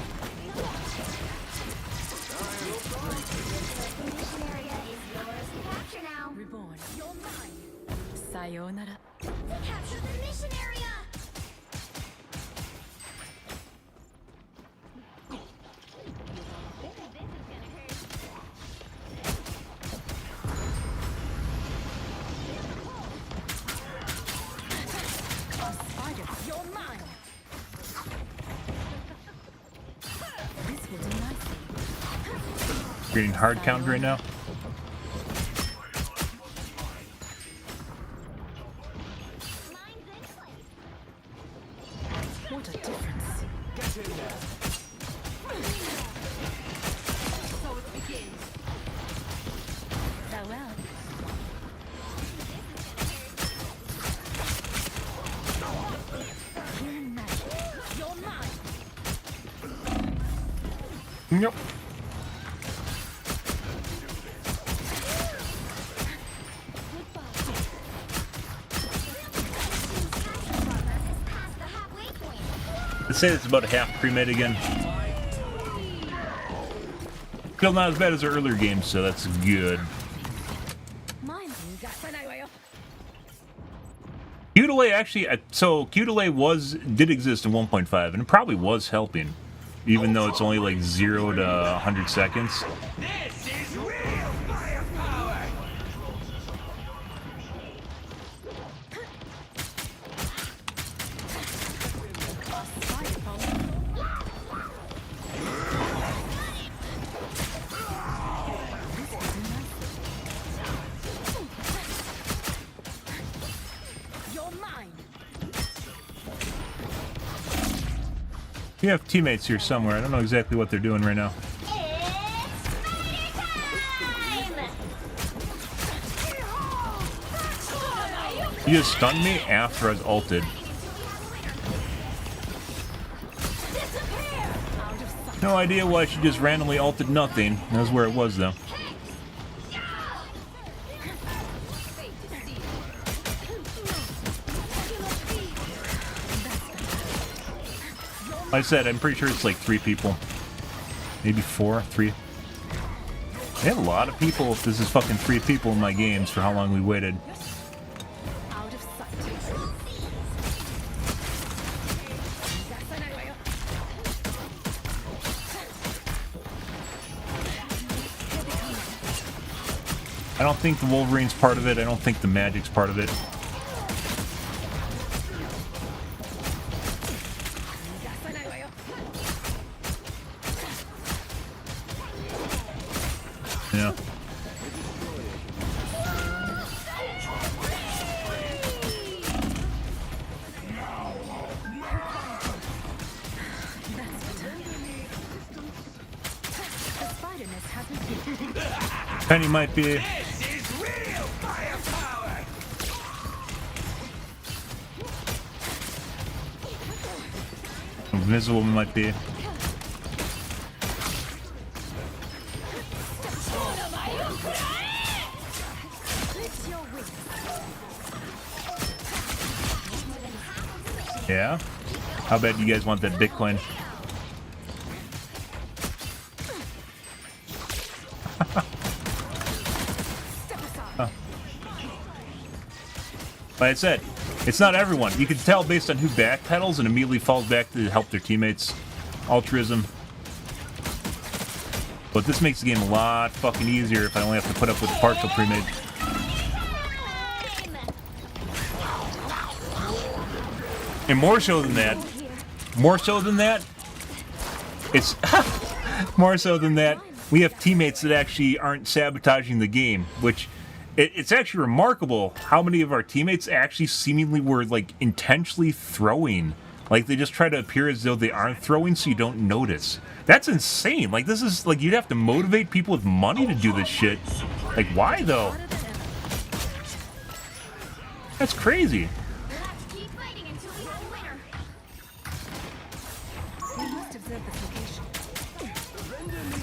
area is yours to capture now. Reborn. You're mine. Sayonara. To capture the mission area. Spider. You're mine. This will do nicely. Getting hard count right now. What a difference. Get in there. So it begins. Farewell. Healing magic. You're mine. Nope. Past the halfway point. Let's say it's about a half pre-made again. Still not as bad as our earlier games, so that's good. Mine. Q delay actually, so Q delay did exist in 1.5, and it probably was helping, even though it's only like 0 to 100 seconds. This is real firepower. Spider follow. You're mine. We have teammates here somewhere. I don't know exactly what they're doing right now. You just stunned me after I was ulted. No idea why she just randomly ulted nothing. That's where it was, though. Like I said, I'm pretty sure it's like 3 people. Maybe 4, 3. They have a lot of people if this is fucking 3 people in my games for how long we waited. Out of sight. I don't think the Wolverine's part of it. I don't think the Magic's part of it. Yeah. Penny might be. This is real firepower. Invisible might be. Yeah? How bad you guys want that Bitcoin? Huh. Like I said, it's not everyone. You can tell based on who backpedals and immediately falls back to help their teammates. Altruism. But this makes the game a lot fucking easier if I only have to put up with partial pre-made. And more so than that, it's more so than that, we have teammates that actually aren't sabotaging the game, which It's actually remarkable how many of our teammates actually seemingly were, like, intentionally throwing. Like, they just try to appear as though they aren't throwing so you don't notice. That's insane. Like, this is, like, you'd have to motivate people with money to do this shit. Like, why, though? That's crazy. We'll have to keep fighting until we have a winner. We must observe this location.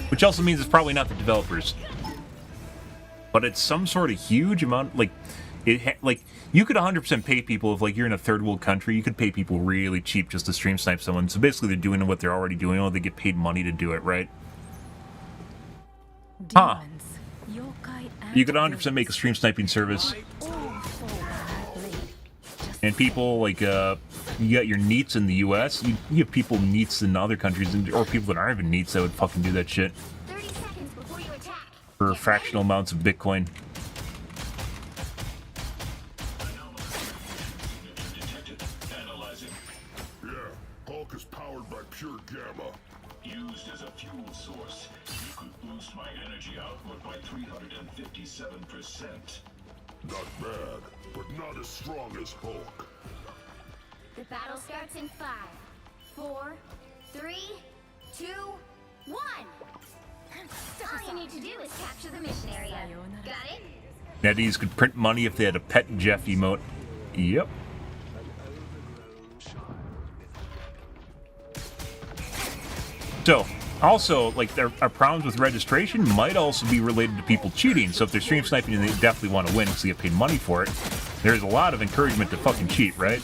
Which also means it's probably not the developers. But it's some sort of huge amount, like, like, you could 100% pay people if, like, you're in a third world country, you could pay people really cheap just to stream snipe someone. So basically they're doing what they're already doing, or they get paid money to do it, right? Huh. Demons, yokai, You could 100% make a stream sniping service. all fall badly. Just And people, like, you got your NEETs in the US, you have people NEETs in other countries, or people that aren't even NEETs that would fucking do that shit 30 seconds before you attack. for fractional amounts of Bitcoin. Yeah, Hulk is powered by pure gamma. Used as a fuel source, you could boost my energy output by 357%. Not bad, but not as strong as Hulk. The battle starts in 5, 4, 3, 2, 1. All you need to do is capture the mission area. Got it? Netties could print money if they had a pet Jeff emote. Yep. So, also, like, our problems with registration might also be related to people cheating. So if they're stream sniping and they definitely want to win because they get paid money for it, there's a lot of encouragement to fucking cheat, right?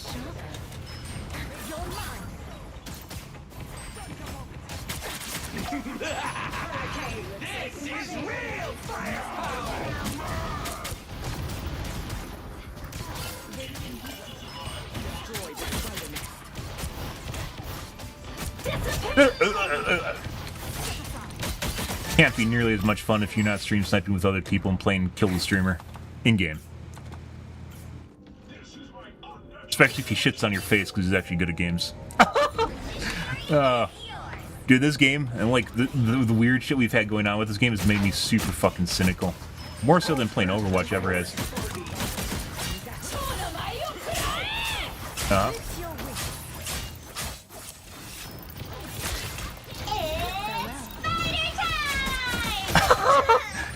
Can't be nearly as much fun if you're not stream sniping with other people and playing Kill the Streamer in-game. Especially if he shits on your face because he's actually good at games. Dude, this game, and like the weird shit we've had going on with this game has made me super fucking cynical. More so than playing Overwatch ever has.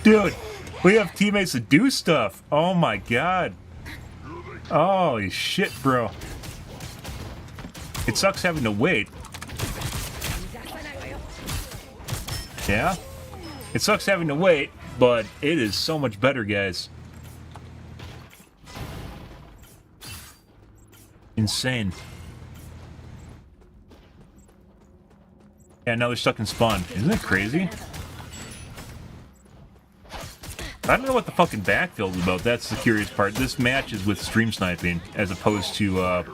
Dude, we have teammates that do stuff. Oh my god. Holy shit, bro. It sucks having to wait. Yeah? It sucks having to wait, but it is so much better, guys. Insane. Yeah, now they're stuck in spawn. Isn't it crazy? I don't know what the fucking backfill is about. That's the curious part. This match is with stream sniping, as opposed to,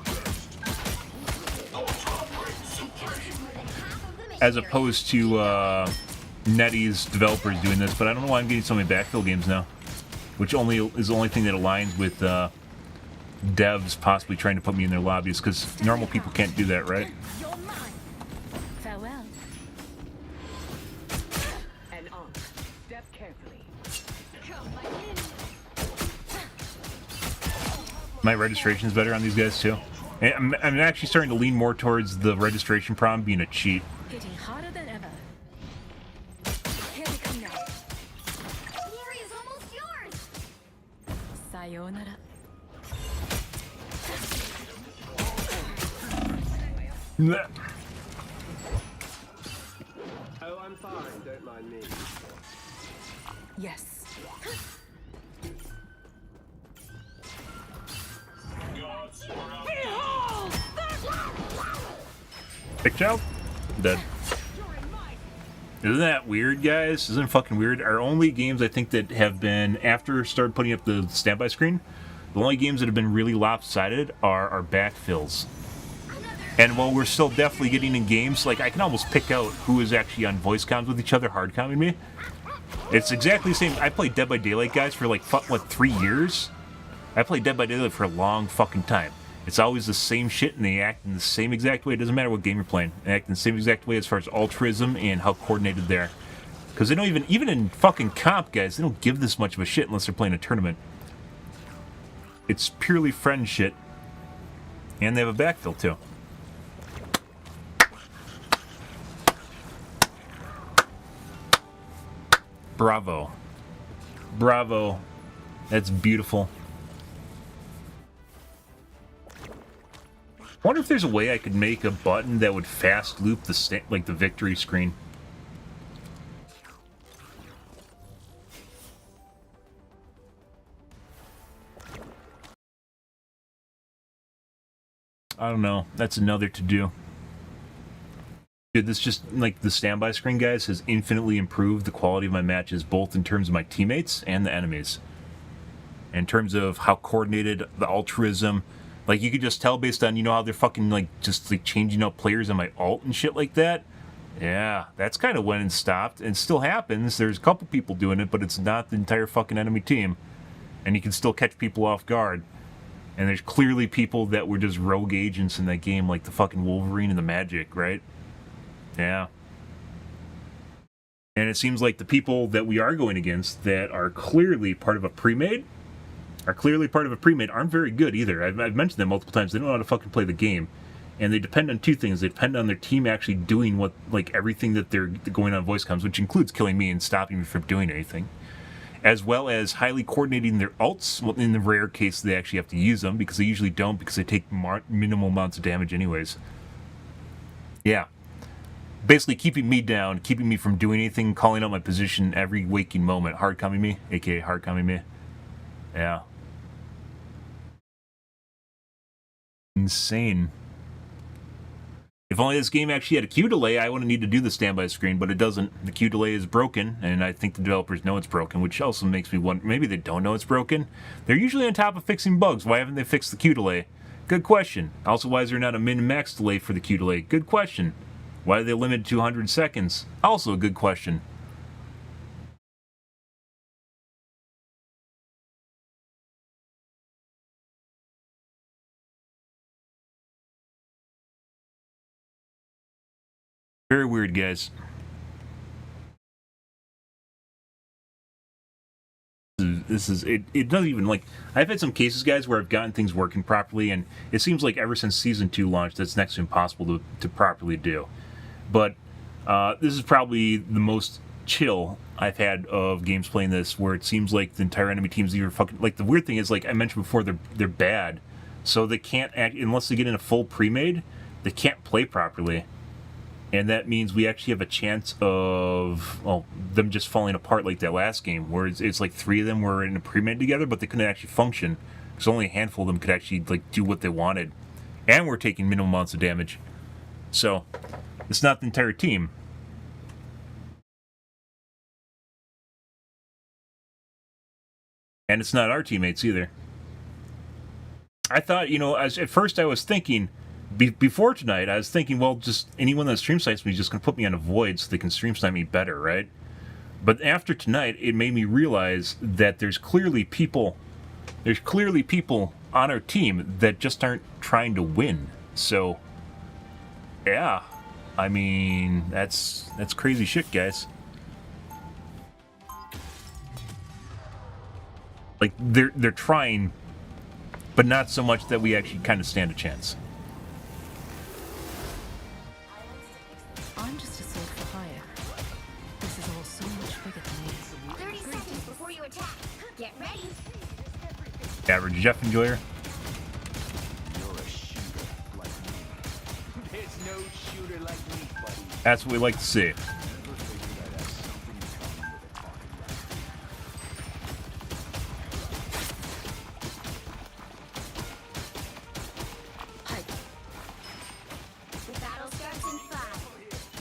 Netty's developers doing this. But I don't know why I'm getting so many backfill games now. Which is the only thing that aligns with, devs possibly trying to put me in their lobbies, because normal people can't do that, right? farewell. And on. Step carefully. My registration's better on these guys, too. And I'm actually starting to lean more towards the registration problem being a cheat. Hitting harder than ever. Here we come now. Glory is almost yours. Sayonara. Oh, I'm fine. Don't mind me. Yes. Big child? Dead. Isn't that weird, guys? Isn't it fucking weird? Our only games, I think, that have been, after started putting up the standby screen, the only games that have been really lopsided are our backfills. And while we're still definitely getting in games, like, I can almost pick out who is actually on voice comms with each other, hard comming me. It's exactly the same. I played Dead by Daylight, guys, for like, what, 3 years? I played Dead by Daylight for a long fucking time. It's always the same shit, and they act in the same exact way. It doesn't matter what game you're playing. They act in the same exact way as far as altruism and how coordinated they are. Because they don't even in fucking comp, guys, they don't give this much of a shit unless they're playing a tournament. It's purely friend shit. And they have a backfill, too. Bravo. Bravo. That's beautiful. I wonder if there's a way I could make a button that would fast loop the like the victory screen. I don't know. That's another to do. Dude, this just, like, the standby screen, guys, has infinitely improved the quality of my matches, both in terms of my teammates and the enemies. In terms of how coordinated, the altruism. Like, you could just tell based on, you know, how they're fucking, like, just, like, changing out players on my ult and shit like that. Yeah, that's kind of when it stopped. And it still happens. There's a couple people doing it, but it's not the entire fucking enemy team. And you can still catch people off guard. And there's clearly people that were just rogue agents in that game, like the fucking Wolverine and the Magic, right? Yeah. And it seems like the people that we are going against that are clearly part of a pre-made, aren't very good either. I've mentioned them multiple times. They don't know how to fucking play the game. And they depend on two things. They depend on their team actually doing what, like, everything that they're going on voice comms, which includes killing me and stopping me from doing anything. As well as highly coordinating their ults, well, in the rare case they actually have to use them, because they usually don't, because they take minimal amounts of damage anyways. Yeah. Basically keeping me down, keeping me from doing anything, calling out my position every waking moment. Hard coming me, aka hard coming me. Yeah. Insane. If only this game actually had a queue delay, I wouldn't need to do the standby screen, but it doesn't. The queue delay is broken, and I think the developers know it's broken, which also makes me wonder, maybe they don't know it's broken. They're usually on top of fixing bugs. Why haven't they fixed the queue delay? Good question. Also, why is there not a min-max delay for the queue delay? Good question. Why are they limited to 100 seconds? Also a good question. Very weird, guys. It doesn't even, like, I've had some cases, guys, where I've gotten things working properly, and it seems like ever since Season 2 launched, that's next to impossible to properly do. But this is probably the most chill I've had of games playing this, where it seems like the entire enemy team's either fucking, like, the weird thing is, like I mentioned before, they're bad, so they can't act, unless they get in a full pre-made, they can't play properly. And that means we actually have a chance of, well, them just falling apart like that last game, where it's like 3 of them were in a pre-made together, but they couldn't actually function, because only a handful of them could actually, like, do what they wanted. And we're taking minimal amounts of damage. So, it's not the entire team. And it's not our teammates either. I thought, you know, at first I was thinking, before tonight, I was thinking, well, just anyone that stream snipes me is just going to put me on a void so they can stream snipe me better, right? But after tonight, it made me realize that there's clearly people on our team that just aren't trying to win. So, yeah, I mean, that's crazy shit, guys. Like, they're trying, but not so much that we actually kind of stand a chance. I'm just a sword for hire. This is all so much bigger than me. 30 seconds before you attack. Get ready. Average Jeff enjoyer. You're a shooter like me. There's no shooter like me, buddy. That's what we like to see. The battle starts in 5,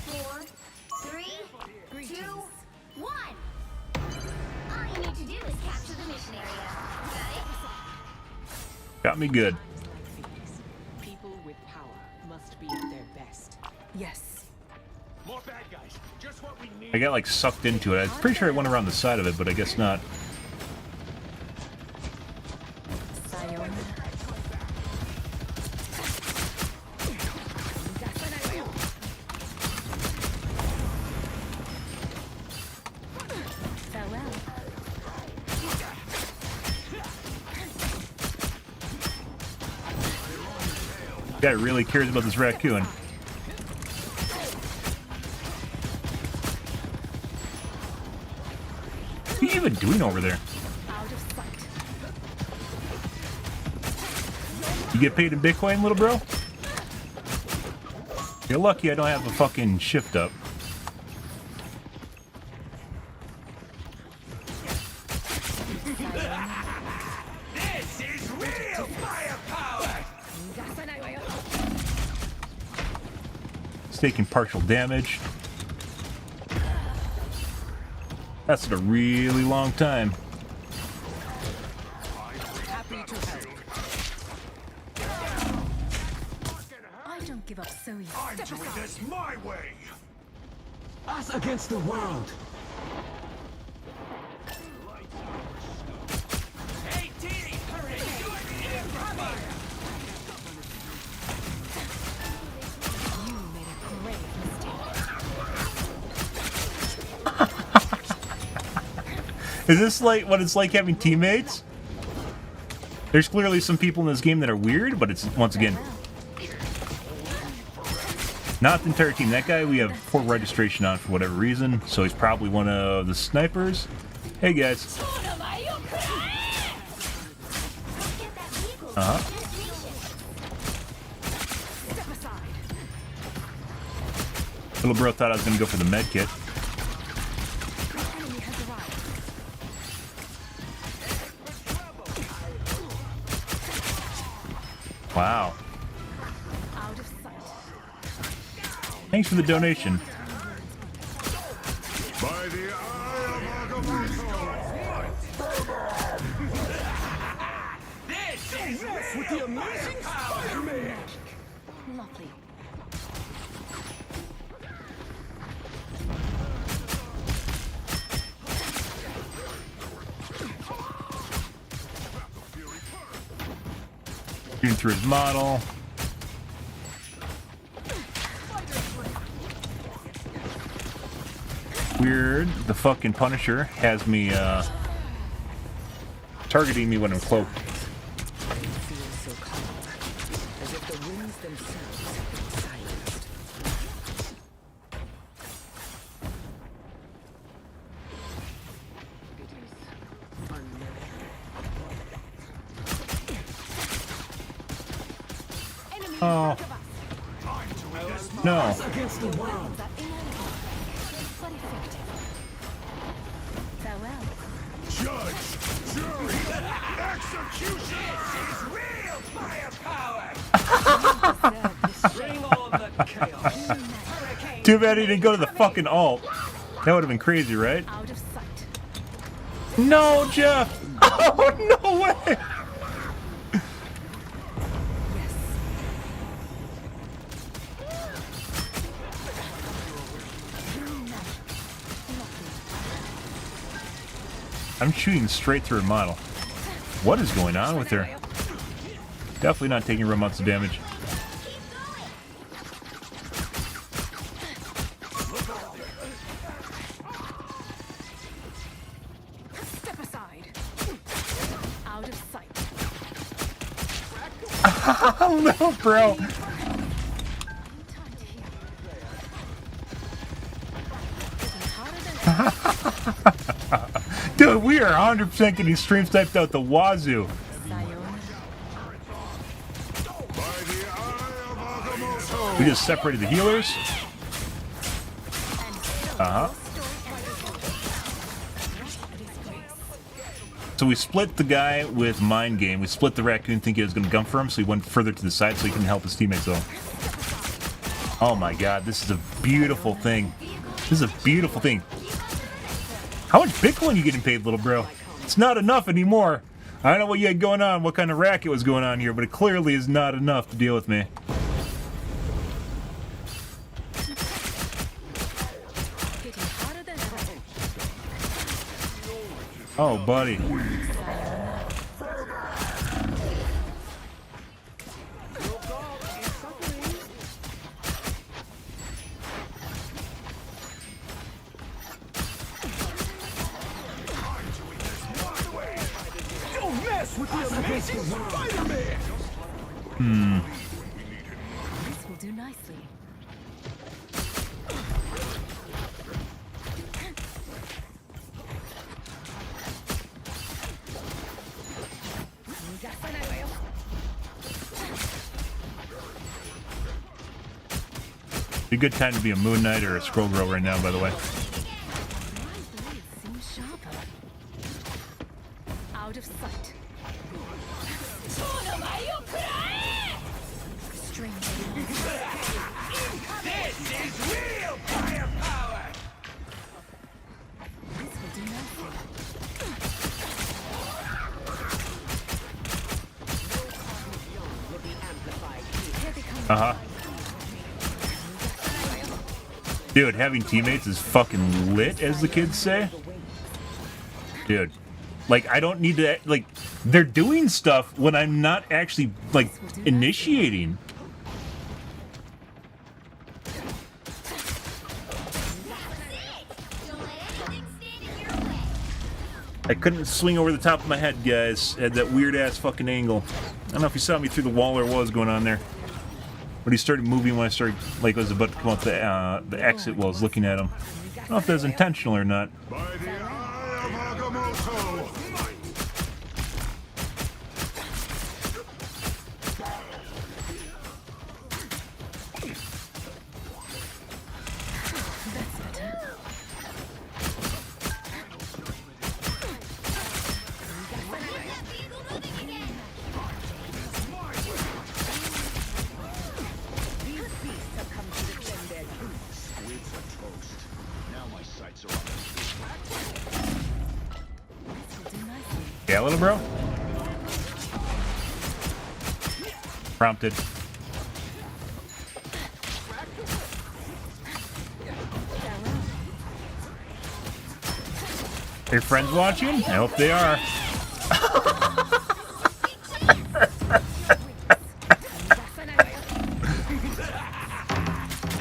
4, 3, 2, 1. All you need to do is capture the mission area. Got it? Got me good. People with power must be at their best. Yes. More bad guys. Just what we need. I got, like, sucked into it. I'm pretty sure I went around the side of it, but I guess not. Sayonara. Guy really cares about this raccoon. What are you even doing over there? You get paid in Bitcoin, little bro? You're lucky I don't have a fucking shift up. This is real firepower! It's taking partial damage. That's a really long time. I don't give up so easy. I'm doing this my way! Us against the world. Hey, Dee! Hurry! You made a grave mistake. Is this like what it's like having teammates? There's clearly some people in this game that are weird, but it's, once again, not the entire team. That guy we have poor registration on for whatever reason, so he's probably one of the snipers. Hey guys. Little bro thought I was gonna go for the med kit. Wow. Thanks for the donation. By the eye of This is With the amazing Spider-Man. Lovely. Shooting through his model. Weird. The fucking Punisher has me targeting me when I'm cloaked. So calm, as if the winds themselves have been silenced. It is unnatural. Oh. No. Against the world. Farewell. judge, jury, executioner! This is real firepower! Bring all the chaos. Hurricane. Too bad he didn't go to the fucking alt. That would have been crazy, right? Out of sight. No, Jeff! Oh, no way! I'm shooting straight through a model. What is going on with her? Definitely not taking real amounts of damage. Step aside. Out of sight. Oh no, bro! Dude, we are 100% getting stream sniped out the wazoo. We just separated the healers. So we split the guy with Mind Game. We split the raccoon thinking it was going to gun for him, so he went further to the side so he can help his teammates though. Oh my god, this is a beautiful thing. This is a beautiful thing. How much Bitcoin are you getting paid, little bro? It's not enough anymore. I don't know what you had going on, what kind of racket was going on here, but it clearly is not enough to deal with me. Oh, buddy. Don't mess with the amazing Spider-Man! nicely. Be a good time to be a Moon Knight or a Scroll Girl right now, by the way. My blade seems sharper. Out of sight. Strange. This is real firepower! This will do nothing. Will be amplified. Here they come. Uh-huh. Dude, having teammates is fucking lit, as the kids say. Dude, like, I don't need to, like, they're doing stuff when I'm not actually, like, initiating. I couldn't swing over the top of my head, guys. Had that weird-ass fucking angle. I don't know if you saw me through the wall or what was going on there. But he started moving when I started, like, I was about to come out the exit while I was looking at him. I don't know if that was intentional or not. By the eye of Agamotto! Yeah, little bro? Prompted. Are your friends watching? I hope they are.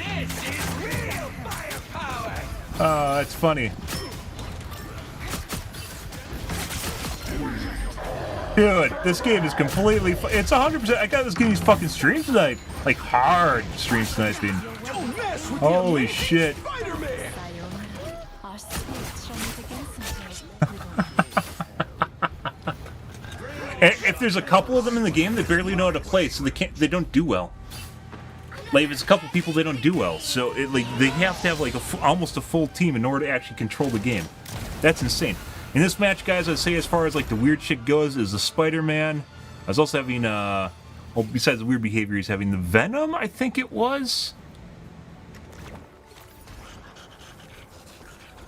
This is real firepower! Oh, that's funny. Dude, this game is completely. It's 100%. I got this game fucking stream tonight. Like, hard stream tonight, dude. Don't mess with Holy shit. Spider-Man! Our spirits shall meet again someday. If there's a couple of them in the game, they barely know how to play, so they don't do well. Like, if it's a couple people, they don't do well. So, like, they have to have, like, almost a full team in order to actually control the game. That's insane. In this match, guys, I'd say as far as, like, the weird shit goes, is the Spider-Man. I was also having, well, besides the weird behavior, he's having the Venom, I think it was.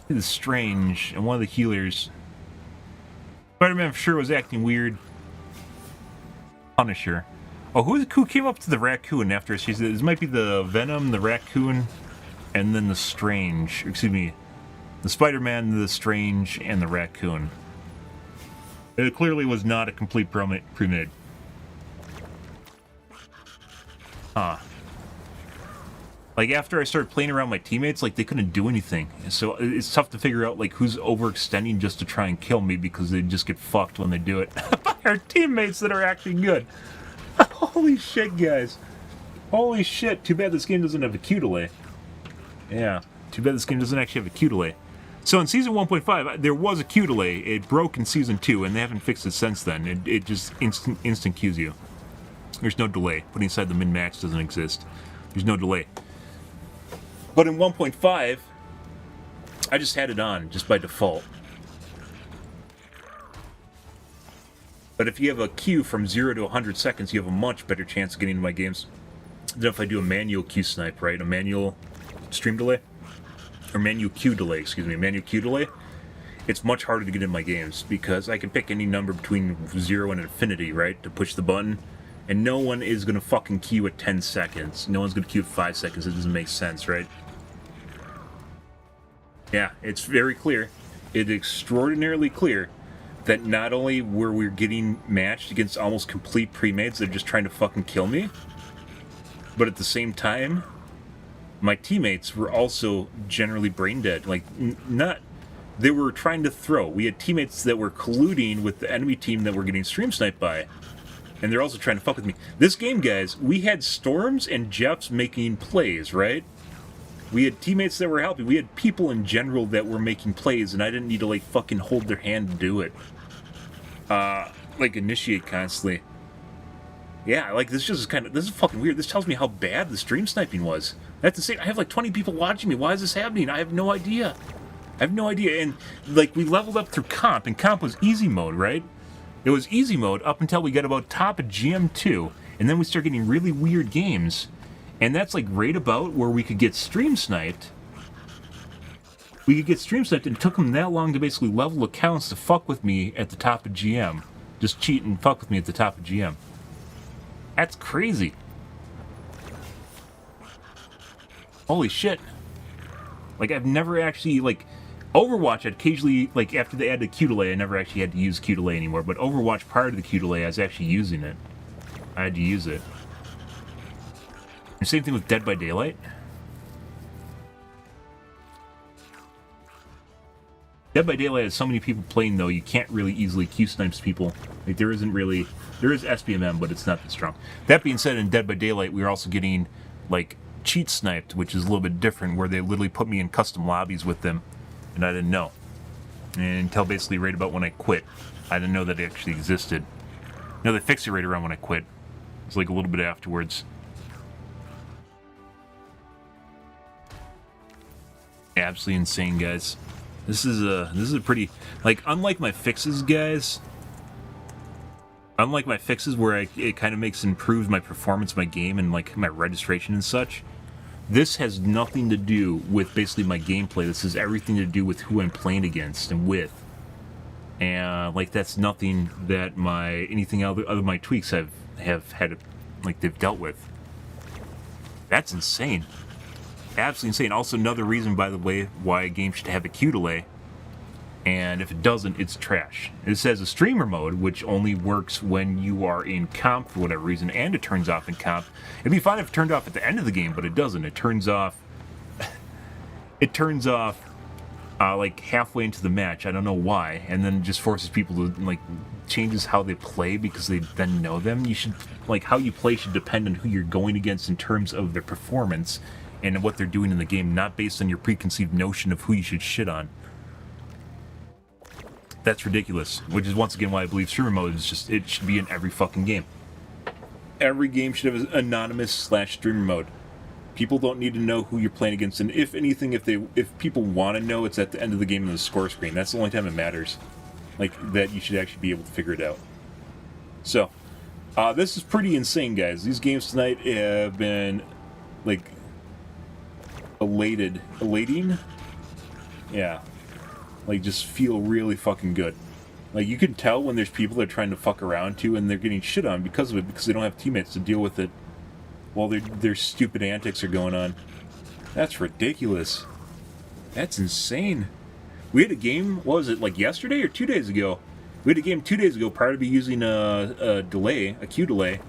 It is strange, and one of the healers. Spider-Man for sure was acting weird. Punisher. Oh, who came up to the raccoon after she said this might be the Venom, the raccoon, and then the Strange. Excuse me. The Spider-Man, the Strange, and the raccoon. It clearly was not a complete pre-made. Huh. Like, after I started playing around my teammates, like, they couldn't do anything. So it's tough to figure out, like, who's overextending just to try and kill me because they just get fucked when they do it. By our teammates that are acting good. Holy shit, guys. Holy shit. Too bad this game doesn't have a Q delay. Yeah. Too bad this game doesn't actually have a Q delay. So in Season 1.5, there was a Q delay. It broke in Season 2, and they haven't fixed it since then. It just instant Qs you. There's no delay. Putting aside the min-max doesn't exist. There's no delay. But in 1.5, I just had it on, just by default. But if you have a Q from 0 to 100 seconds, you have a much better chance of getting into my games than if I do a manual Q snipe, right? A manual stream delay? Or manual Q delay, excuse me, manual Q delay. It's much harder to get in my games because I can pick any number between 0 and infinity, right? To push the button. And no one is going to fucking queue at 10 seconds. No one's going to queue at 5 seconds. It doesn't make sense, right? Yeah, it's very clear. It's extraordinarily clear that not only were we getting matched against almost complete pre-mades that are just trying to fucking kill me, but at the same time, my teammates were also generally brain dead. Like, they were trying to throw. We had teammates that were colluding with the enemy team that were getting stream sniped by. And they're also trying to fuck with me. This game, guys, we had Storms and Jeffs making plays, right? We had teammates that were helping. We had people in general that were making plays, and I didn't need to, like, fucking hold their hand to do it. Like, initiate constantly. Yeah, like, this is fucking weird. This tells me how bad the stream sniping was. That's insane. I have, like, 20 people watching me. Why is this happening? I have no idea. I have no idea. And, like, we leveled up through comp, and comp was easy mode, right? It was easy mode up until we got about top of GM2, and then we start getting really weird games. And that's like right about where we could get stream sniped. We could get stream sniped, and it took them that long to basically level accounts to fuck with me at the top of GM. Just cheat and fuck with me at the top of GM. That's crazy. Holy shit. Like, I've never actually, like, Overwatch, I'd occasionally, like, after they added Q delay, I never actually had to use Q delay anymore, but Overwatch prior to the Q delay, I was actually using it. I had to use it. And same thing with Dead by Daylight. Dead by Daylight has so many people playing, though, you can't really easily Q-snipes people. Like, there is SBMM, but it's not that strong. That being said, in Dead by Daylight, we were also getting, like, cheat sniped, which is a little bit different, where they literally put me in custom lobbies with them, and I didn't know. And until basically right about when I quit, I didn't know that it actually existed. No, they fixed it right around when I quit. It was like a little bit afterwards. Absolutely insane, guys. This is a pretty, like, unlike my fixes, guys. Unlike my fixes where it kind of improves my performance, my game, and like my registration and such. This has nothing to do with basically my gameplay. This has everything to do with who I'm playing against and with. And like, that's nothing that anything other my tweaks have had, like, they've dealt with. That's insane. Absolutely insane. Also, another reason, by the way, why a game should have a Q delay, and if it doesn't, it's trash. It says a streamer mode, which only works when you are in comp for whatever reason, and it turns off in comp. It'd be fine if it turned off at the end of the game, but it doesn't. It turns off. It turns off like halfway into the match. I don't know why, and then it just forces people to, like, changes how they play because they then know them. You should, like, how you play should depend on who you're going against in terms of their performance and what they're doing in the game, not based on your preconceived notion of who you should shit on. That's ridiculous, which is once again why I believe streamer mode is just, it should be in every fucking game. Every game should have an anonymous / streamer mode. People don't need to know who you're playing against, and if anything, if people want to know, it's at the end of the game in the score screen. That's the only time it matters. Like, that you should actually be able to figure it out. So, this is pretty insane, guys. These games tonight have been, like, elating? Yeah. Like, just feel really fucking good. Like, you can tell when there's people that are trying to fuck around too, and they're getting shit on because of it, because they don't have teammates to deal with it while their stupid antics are going on. That's ridiculous. That's insane. We had a game, what was it, like yesterday or 2 days ago? We had a game 2 days ago prior to me using a Q delay.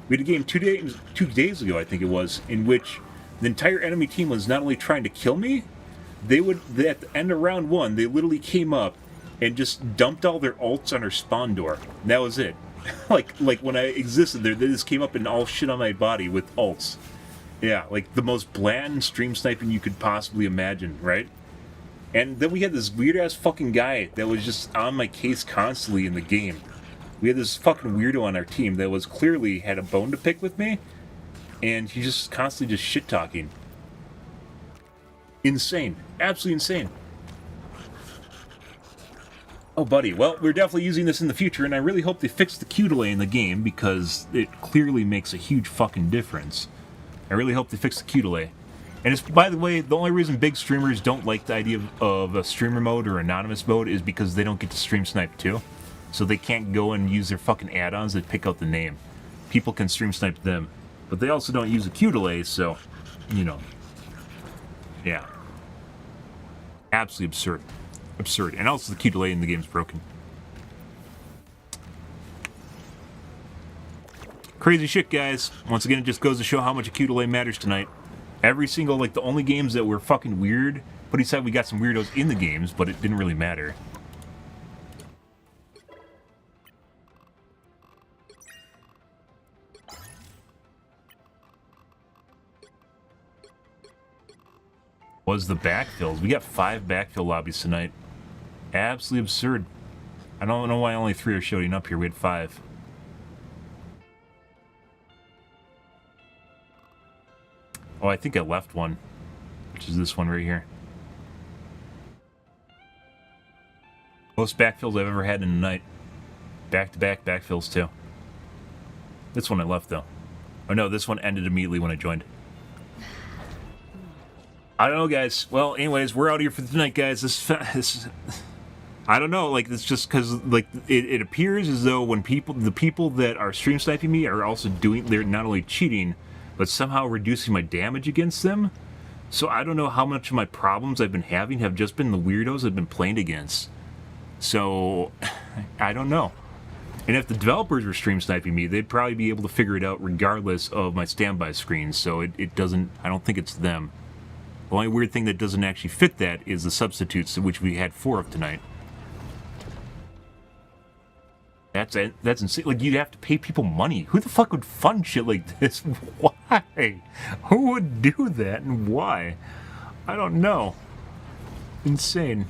We had a game 2 days ago, I think it was, in which the entire enemy team was not only trying to kill me, at the end of round 1, they literally came up and just dumped all their ults on our spawn door. And that was it. like when I existed there, they just came up and all shit on my body with ults. Yeah, like the most bland stream sniping you could possibly imagine, right? And then we had this weird-ass fucking guy that was just on my case constantly in the game. We had this fucking weirdo on our team that was clearly had a bone to pick with me, and he just constantly just shit-talking. Insane. Absolutely insane. Oh, buddy. Well, we're definitely using this in the future, and I really hope they fix the Q delay in the game, because it clearly makes a huge fucking difference. I really hope they fix the Q delay. And it's, by the way, the only reason big streamers don't like the idea of a streamer mode or anonymous mode is because they don't get to stream snipe too. So they can't go and use their fucking add-ons that pick out the name. People can stream snipe them. But they also don't use a Q delay, so, you know. Yeah. Absolutely absurd. Absurd. And also the Q delay in the game's broken. Crazy shit, guys. Once again, it just goes to show how much a Q delay matters tonight. Every single, like, the only games that were fucking weird, but he said we got some weirdos in the games, but it didn't really matter. was the backfills. We got 5 backfill lobbies tonight. Absolutely absurd. I don't know why only 3 are showing up here. We had 5. Oh, I think I left one, which is this one right here. Most backfills I've ever had in a night. Back-to-back backfills, too. This one I left, though. Oh, no, this one ended immediately when I joined. I don't know, guys. Well, anyways, we're out here for tonight, guys. This I don't know, like, it's just because, like, it appears as though when the people that are stream sniping me are also they're not only cheating, but somehow reducing my damage against them. So I don't know how much of my problems I've been having have just been the weirdos I've been playing against. So, I don't know. And if the developers were stream sniping me, they'd probably be able to figure it out regardless of my standby screens. So it doesn't, I don't think it's them. The only weird thing that doesn't actually fit that is the substitutes, which we had 4 of tonight. That's insane. Like, you'd have to pay people money. Who the fuck would fund shit like this? Why? Who would do that and why? I don't know. Insane.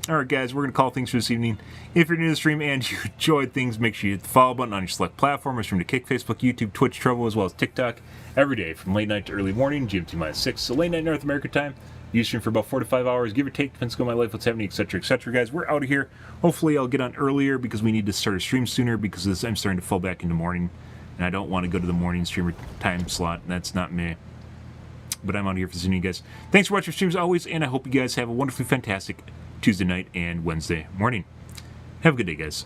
Alright, guys, we're going to call things for this evening. If you're new to the stream and you enjoyed things, make sure you hit the follow button on your select platform. Or stream to Kick, Facebook, YouTube, Twitch, Trovo, as well as TikTok. Every day from late night to early morning, GMT-6. So late night North America time. You stream for about 4 to 5 hours, give or take, depends on my life, what's happening, etc., etc. Guys, we're out of here. Hopefully I'll get on earlier because we need to start a stream sooner because I'm starting to fall back into morning. And I don't want to go to the morning streamer time slot. That's not me. But I'm out here for seeing you guys. Thanks for watching streams always, and I hope you guys have a wonderfully fantastic Tuesday night and Wednesday morning. Have a good day, guys.